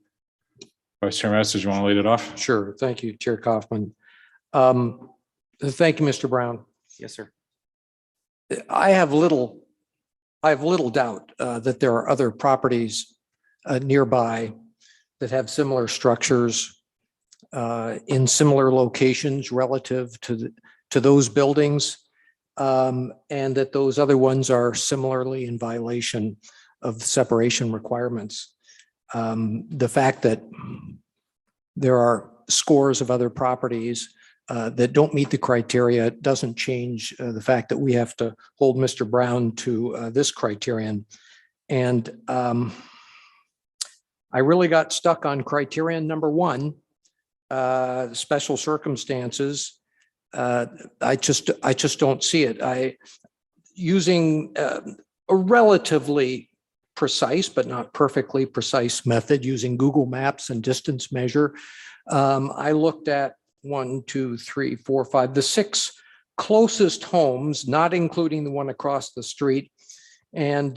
Vice Chair Matz, did you want to lead it off? Sure. Thank you, Chair Kaufman. Thank you, Mr. Brown. Yes, sir. I have little doubt that there are other properties nearby that have similar structures in similar locations relative to those buildings, and that those other ones are similarly in violation of the separation requirements. The fact that there are scores of other properties that don't meet the criteria doesn't change the fact that we have to hold Mr. Brown to this criterion. And I really got stuck on criterion number 1, special circumstances. I just don't see it. Using a relatively precise, but not perfectly precise method using Google Maps and distance measure. I looked at 1, 2, 3, 4, 5, the 6 closest homes, not including the one across the street, and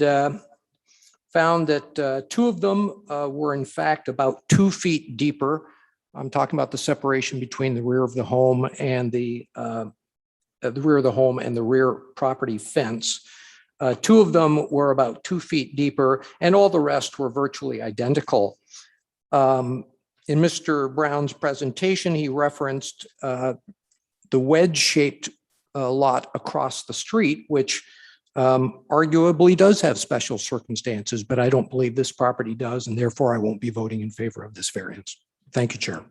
found that 2 of them were in fact about 2 feet deeper. I'm talking about the separation between the rear of the home and the rear property fence. 2 of them were about 2 feet deeper, and all the rest were virtually identical. In Mr. Brown's presentation, he referenced the wedge-shaped lot across the street, which arguably does have special circumstances, but I don't believe this property does, and therefore I won't be voting in favor of this variance. Thank you, Chair.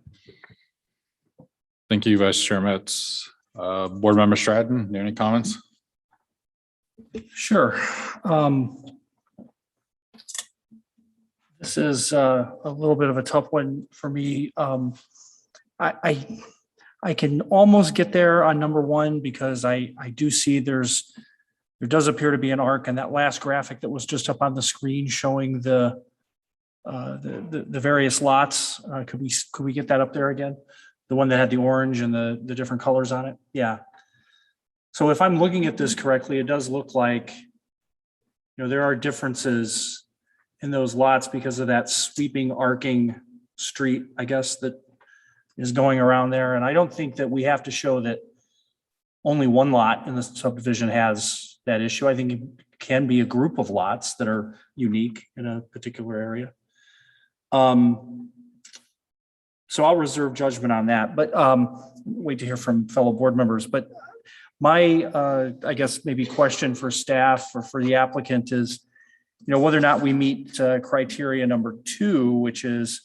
Thank you, Vice Chair Metz. Board Member Stratton, do you have any comments? Sure. This is a little bit of a tough one for me. I can almost get there on number 1 because I do see there does appear to be an arc, and that last graphic that was just up on the screen showing the various lots. Could we get that up there again? The one that had the orange and the different colors on it? Yeah. So if I'm looking at this correctly, it does look like, there are differences in those lots because of that sweeping arcing street, I guess, that is going around there. And I don't think that we have to show that only one lot in the subdivision has that issue. I think it can be a group of lots that are unique in a particular area. So I'll reserve judgment on that, but wait to hear from fellow board members. But my, I guess, maybe question for staff or for the applicant is, whether or not we meet criteria number 2, which is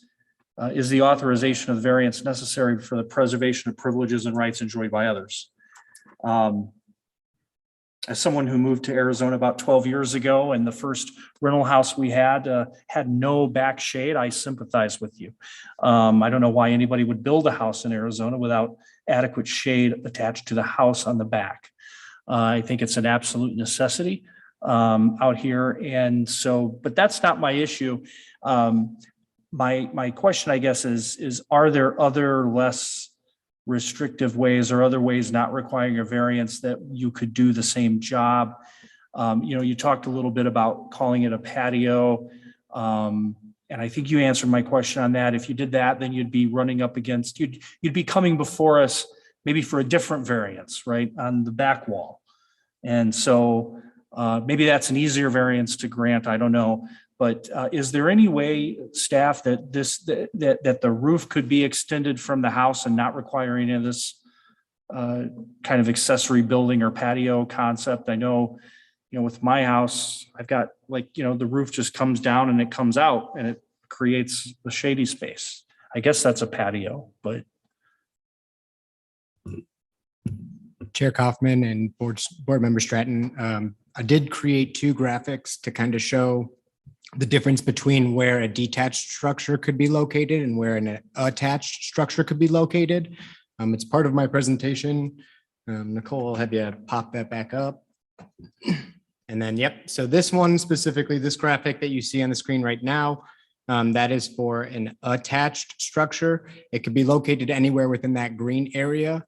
the authorization of the variance necessary for the preservation of privileges and rights enjoyed by others. As someone who moved to Arizona about 12 years ago, and the first rental house we had no back shade, I sympathize with you. I don't know why anybody would build a house in Arizona without adequate shade attached to the house on the back. I think it's an absolute necessity out here. And so, but that's not my issue. My question, I guess, is are there other less restrictive ways or other ways not requiring a variance that you could do the same job? You talked a little bit about calling it a patio. And I think you answered my question on that. If you did that, then you'd be running up against, you'd be coming before us maybe for a different variance, right, on the back wall. And so maybe that's an easier variance to grant, I don't know. But is there any way, staff, that that the roof could be extended from the house and not require any of this kind of accessory building or patio concept? I know, with my house, I've got the roof just comes down and it comes out and it creates a shady space. I guess that's a patio, but. Chair Kaufman and board member Stratton, I did create 2 graphics to kind of show the difference between where a detached structure could be located and where an attached structure could be located. It's part of my presentation. Nicole, I'll have you pop that back up. And then, yep, so this one specifically, this graphic that you see on the screen right now, that is for an attached structure. It could be located anywhere within that green area,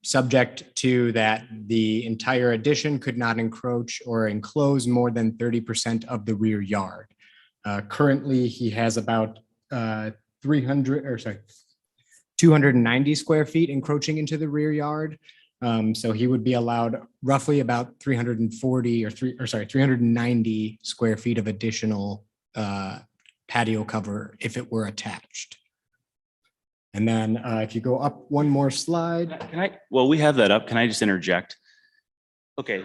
subject to that the entire addition could not encroach or enclose more than 30% of the rear yard. Currently, he has about 290 square feet encroaching into the rear yard. So he would be allowed roughly about 390 square feet of additional patio cover if it were attached. And then if you go up one more slide. Well, we have that up. Can I just interject? Okay.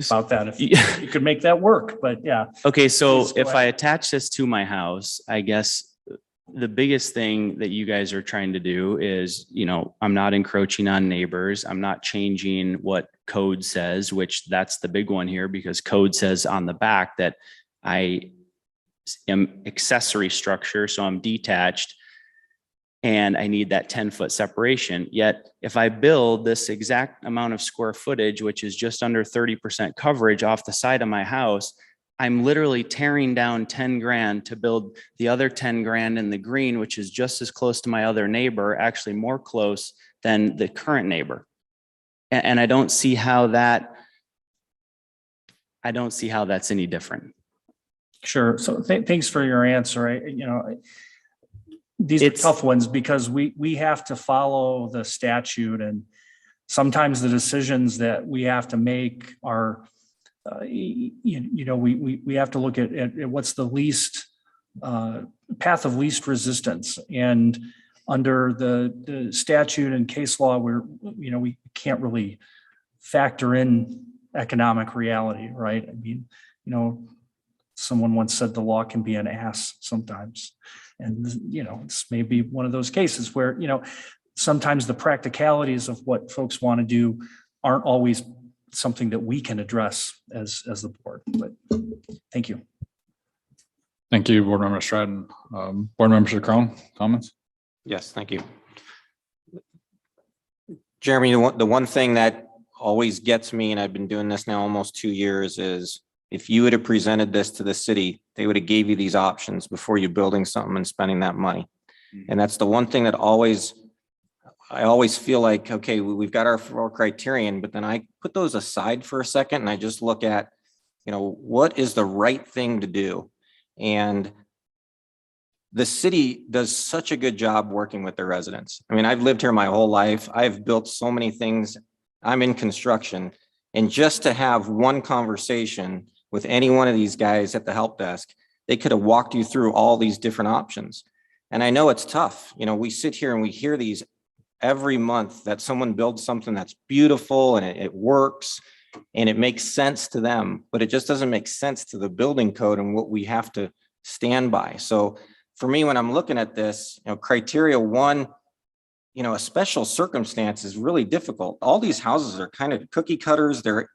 About that, if you could make that work, but yeah. Okay, so Please go if I ahead. attach this to my house, I guess the biggest thing that you guys are trying to do is, I'm not encroaching on neighbors. I'm not changing what code says, which that's the big one here, because code says on the back that I am accessory structure, so I'm detached and I need that 10-foot separation. Yet if I build this exact amount of square footage, which is just under 30% coverage off the side of my house, I'm literally tearing down 10 grand to build the other 10 grand in the green, which is just as close to my other neighbor, actually more close than the current neighbor. And I don't see how that's any different. Sure. So thanks for your answer. These are tough ones because we have to follow the statute, and sometimes the decisions that we have to make are, we have to look at what's the least path of least resistance. And under the statute and case law, we can't really factor in economic reality, right? I mean, someone once said the law can be an ass sometimes. And, this may be one of those cases where, sometimes the practicalities of what folks want to do aren't always something that we can address as the board, but thank you. Thank you, Board Member Stratton. Board Member Chacron, comments? Yes, thank you. Jeremy, the one thing that always gets me, and I've been doing this now almost 2 years, is if you would have presented this to the city, they would have gave you these options before you're building something and spending that money. And that's the one thing that I always feel like, okay, we've got our 4 criterion, but then I put those aside for a second and I just look at, what is the right thing to do? And the city does such a good job working with their residents. I mean, I've lived here my whole life. I've built so many things. I'm in construction. And just to have one conversation with any one of these guys at the help desk, they could have walked you through all these different options. And I know it's tough. We sit here and we hear these every month that someone builds something that's beautiful and it works and it makes sense to them, but it just doesn't make sense to the building code and what we have to stand by. So for me, when I'm looking at this, criteria 1, a special circumstance is really difficult. All these houses are kind of cookie cutters. They're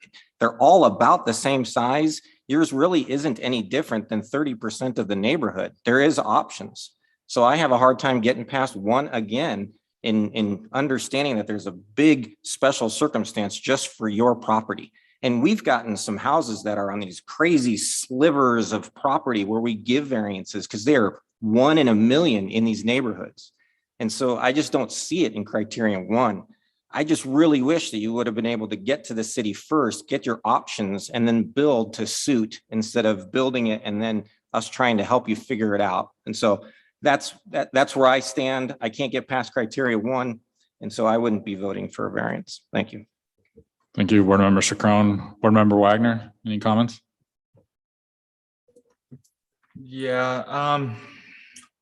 all about the same size. Yours really isn't any different than 30% of the neighborhood. There is options. So I have a hard time getting past 1 again in understanding that there's a big special circumstance just for your property. And we've gotten some houses that are on these crazy slivers of property where we give variances because they're 1 in a million in these neighborhoods. And so I just don't see it in criterion 1. I just really wish that you would have been able to get to the city first, get your options, and then build to suit instead of building it and then us trying to help you figure it out. And so that's where I stand. I can't get past criteria 1. And so I wouldn't be voting for a variance. Thank you. Thank you, Board Member Chacron. Board Member Wagner, any comments? Yeah,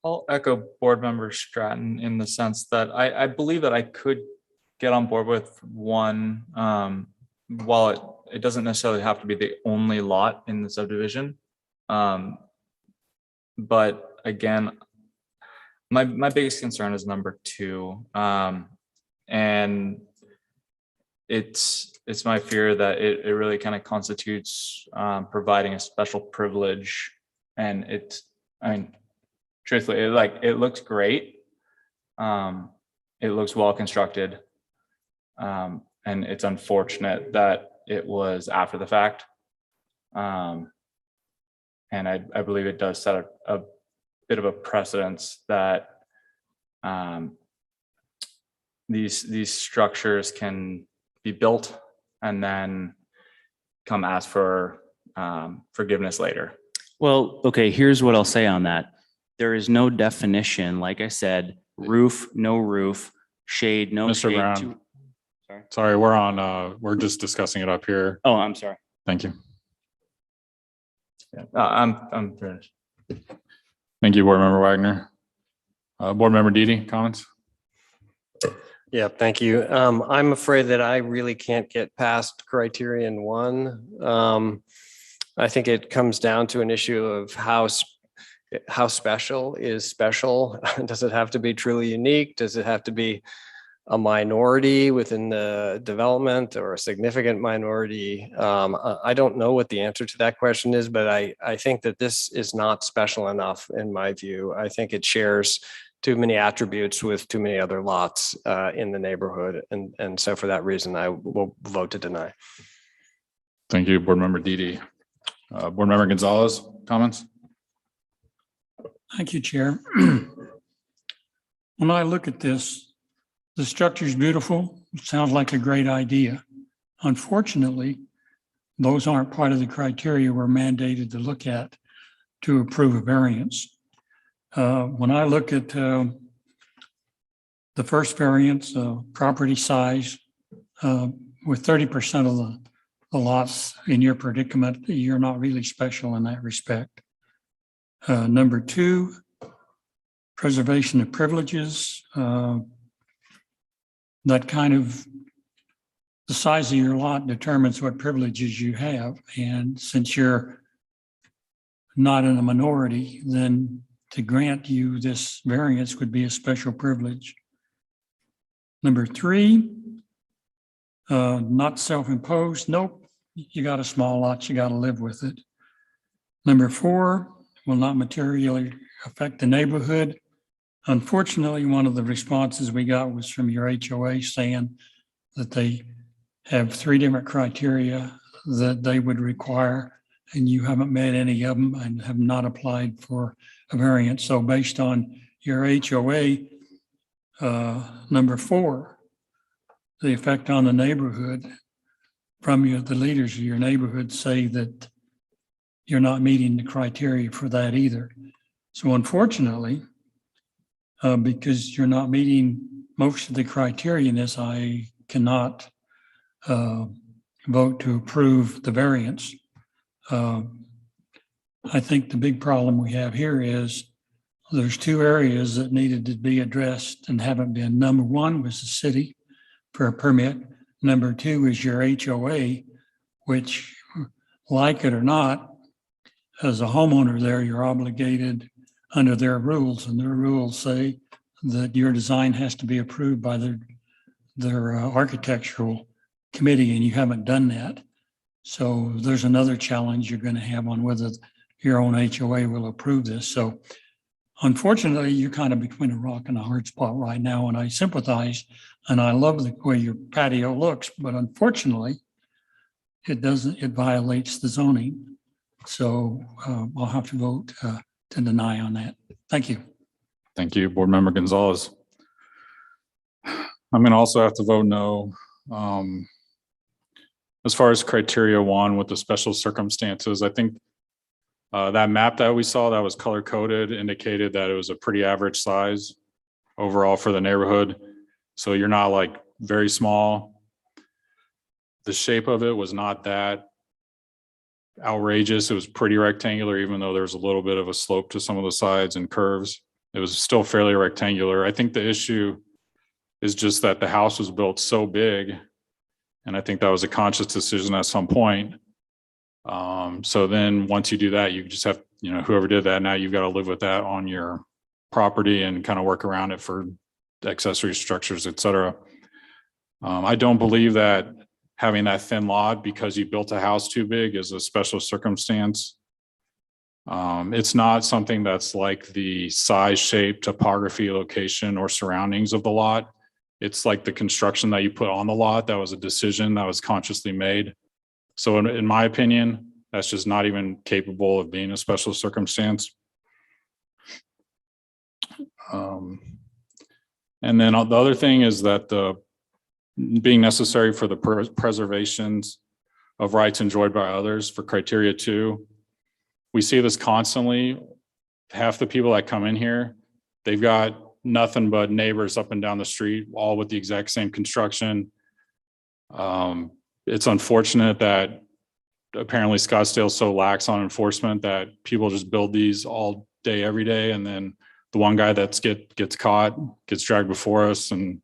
I'll echo Board Member Stratton in the sense that I believe that I could get on board with 1, while it doesn't necessarily have to be the only lot in the subdivision. But again, my biggest concern is number 2. And it's my fear that it really kind of constitutes providing a special privilege. And truthfully, it looks great. It looks well constructed. And it's unfortunate that it was after the fact. And I believe it does set a bit of a precedence that these structures can be built and then come ask for forgiveness later. Well, okay, here's what I'll say on that. There is no definition, like I said, roof, no roof, shade, no Mr. shade. Brown. Sorry, we're just discussing it up here. Oh, I'm sorry. Thank you. Yeah, I'm finished. Thank you, Board Member Wagner. Board Member Didi, comments? Yeah, thank you. I'm afraid that I really can't get past criterion 1. I think it comes down to an issue of how special is special. Does it have to be truly unique? Does it have to be a minority within the development or a significant minority? I don't know what the answer to that question is, but I think that this is not special enough in my view. I think it shares too many attributes with too many other lots in the neighborhood. And so for that reason, I will vote to deny. Thank you, Board Member Didi. Board Member Gonzalez, comments? Thank you, Chair. When I look at this, the structure is beautiful. It sounds like a great idea. Unfortunately, those aren't part of the criteria we're mandated to look at to approve a variance. When I look at the first variance, property size, with 30% of the lots in your predicament, you're not really special in that respect. Number 2, preservation of privileges. That kind of, the size of your lot determines what privileges you have. And since you're not in a minority, then to grant you this variance would be a special privilege. Number 3, not self-imposed. Nope, you got a small lot, you got to live with it. Number 4, will not materially affect the neighborhood. Unfortunately, one of the responses we got was from your HOA saying that they have 3 different criteria that they would require, and you haven't met any of them and have not applied for a variance. So based on your HOA, number 4, the effect on the neighborhood from the leaders of your neighborhood say that you're not meeting the criteria for that either. So unfortunately, because you're not meeting most of the criteria in this, I cannot vote to approve the variance. I think the big problem we have here is there's 2 areas that needed to be addressed and haven't been. Number 1 was the city for a permit. Number 2 is your HOA, which, like it or not, as a homeowner there, you're obligated under their rules, and their rules say that your design has to be approved by their architectural committee, and you haven't done that. So there's another challenge you're going to have on whether your own HOA will approve this. So unfortunately, you're kind of between a rock and a hard spot right now, and I sympathize, and I love the way your patio looks, but unfortunately, it violates the zoning. So I'll have to vote to deny on that. Thank you. Thank you, Board Member Gonzalez. I'm going to also have to vote no. As far as criteria 1 with the special circumstances, I think that map that we saw that was color coded indicated that it was a pretty average size overall for the neighborhood. So you're not like very small. The shape of it was not that outrageous. It was pretty rectangular, even though there's a little bit of a slope to some of the sides and curves. It was still fairly rectangular. I think the issue is just that the house was built so big, and I think that was a conscious decision at some point. So then once you do that, you just have, whoever did that, now you've got to live with that on your property and kind of work around it for accessory structures, et cetera. I don't believe that having that thin lot because you built a house too big is a special circumstance. It's not something that's like the size, shape, topography, location, or surroundings of the lot. It's like the construction that you put on the lot. That was a decision that was consciously made. So in my opinion, that's just not even capable of being a special circumstance. And then the other thing is that the being necessary for the preservations of rights enjoyed by others for criteria 2. We see this constantly. Half the people that come in here, they've got nothing but neighbors up and down the street, all with the exact same construction. It's unfortunate that apparently Scottsdale is so lax on enforcement that people just build these all day, every day, and then the one guy that gets caught gets dragged before us and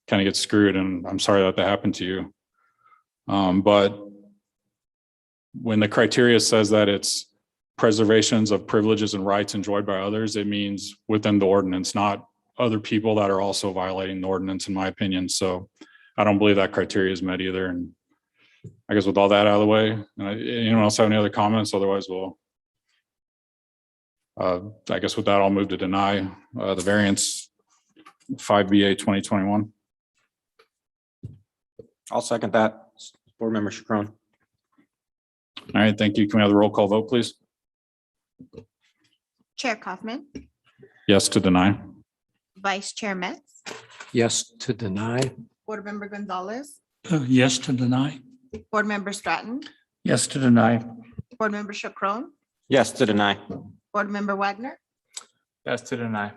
kind of gets screwed. And I'm sorry that happened to you. But when the criteria says that it's preservations of privileges and rights enjoyed by others, it means within the ordinance, not other people that are also violating the ordinance, in my opinion. So I don't believe that criteria is met either. And I guess with all that out of the way, anyone else have any other comments? Otherwise, we'll, I guess with that, I'll move to deny the variance 5BA 2021. I'll second that. Board Member Chacron. All right, thank you. Can we have the roll call vote, please? Chair Kaufman, Yes to deny. Vice Chair Metz, Yes to deny. Board Member Gonzalez, Yes to deny. Board Member Stratton, Yes to deny. Board Member Chacron, Yes to deny. Board Member Wagner, Yes to deny.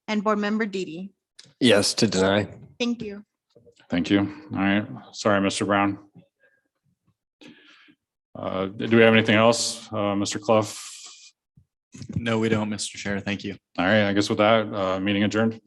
and Board Member Didi. Yes to deny. Thank you. Thank you. All right. Sorry, Mr. Brown. Do we have anything else, Mr. Clough? No, we don't, Mr. Chair. Thank you. All right, I guess with that, meeting adjourned.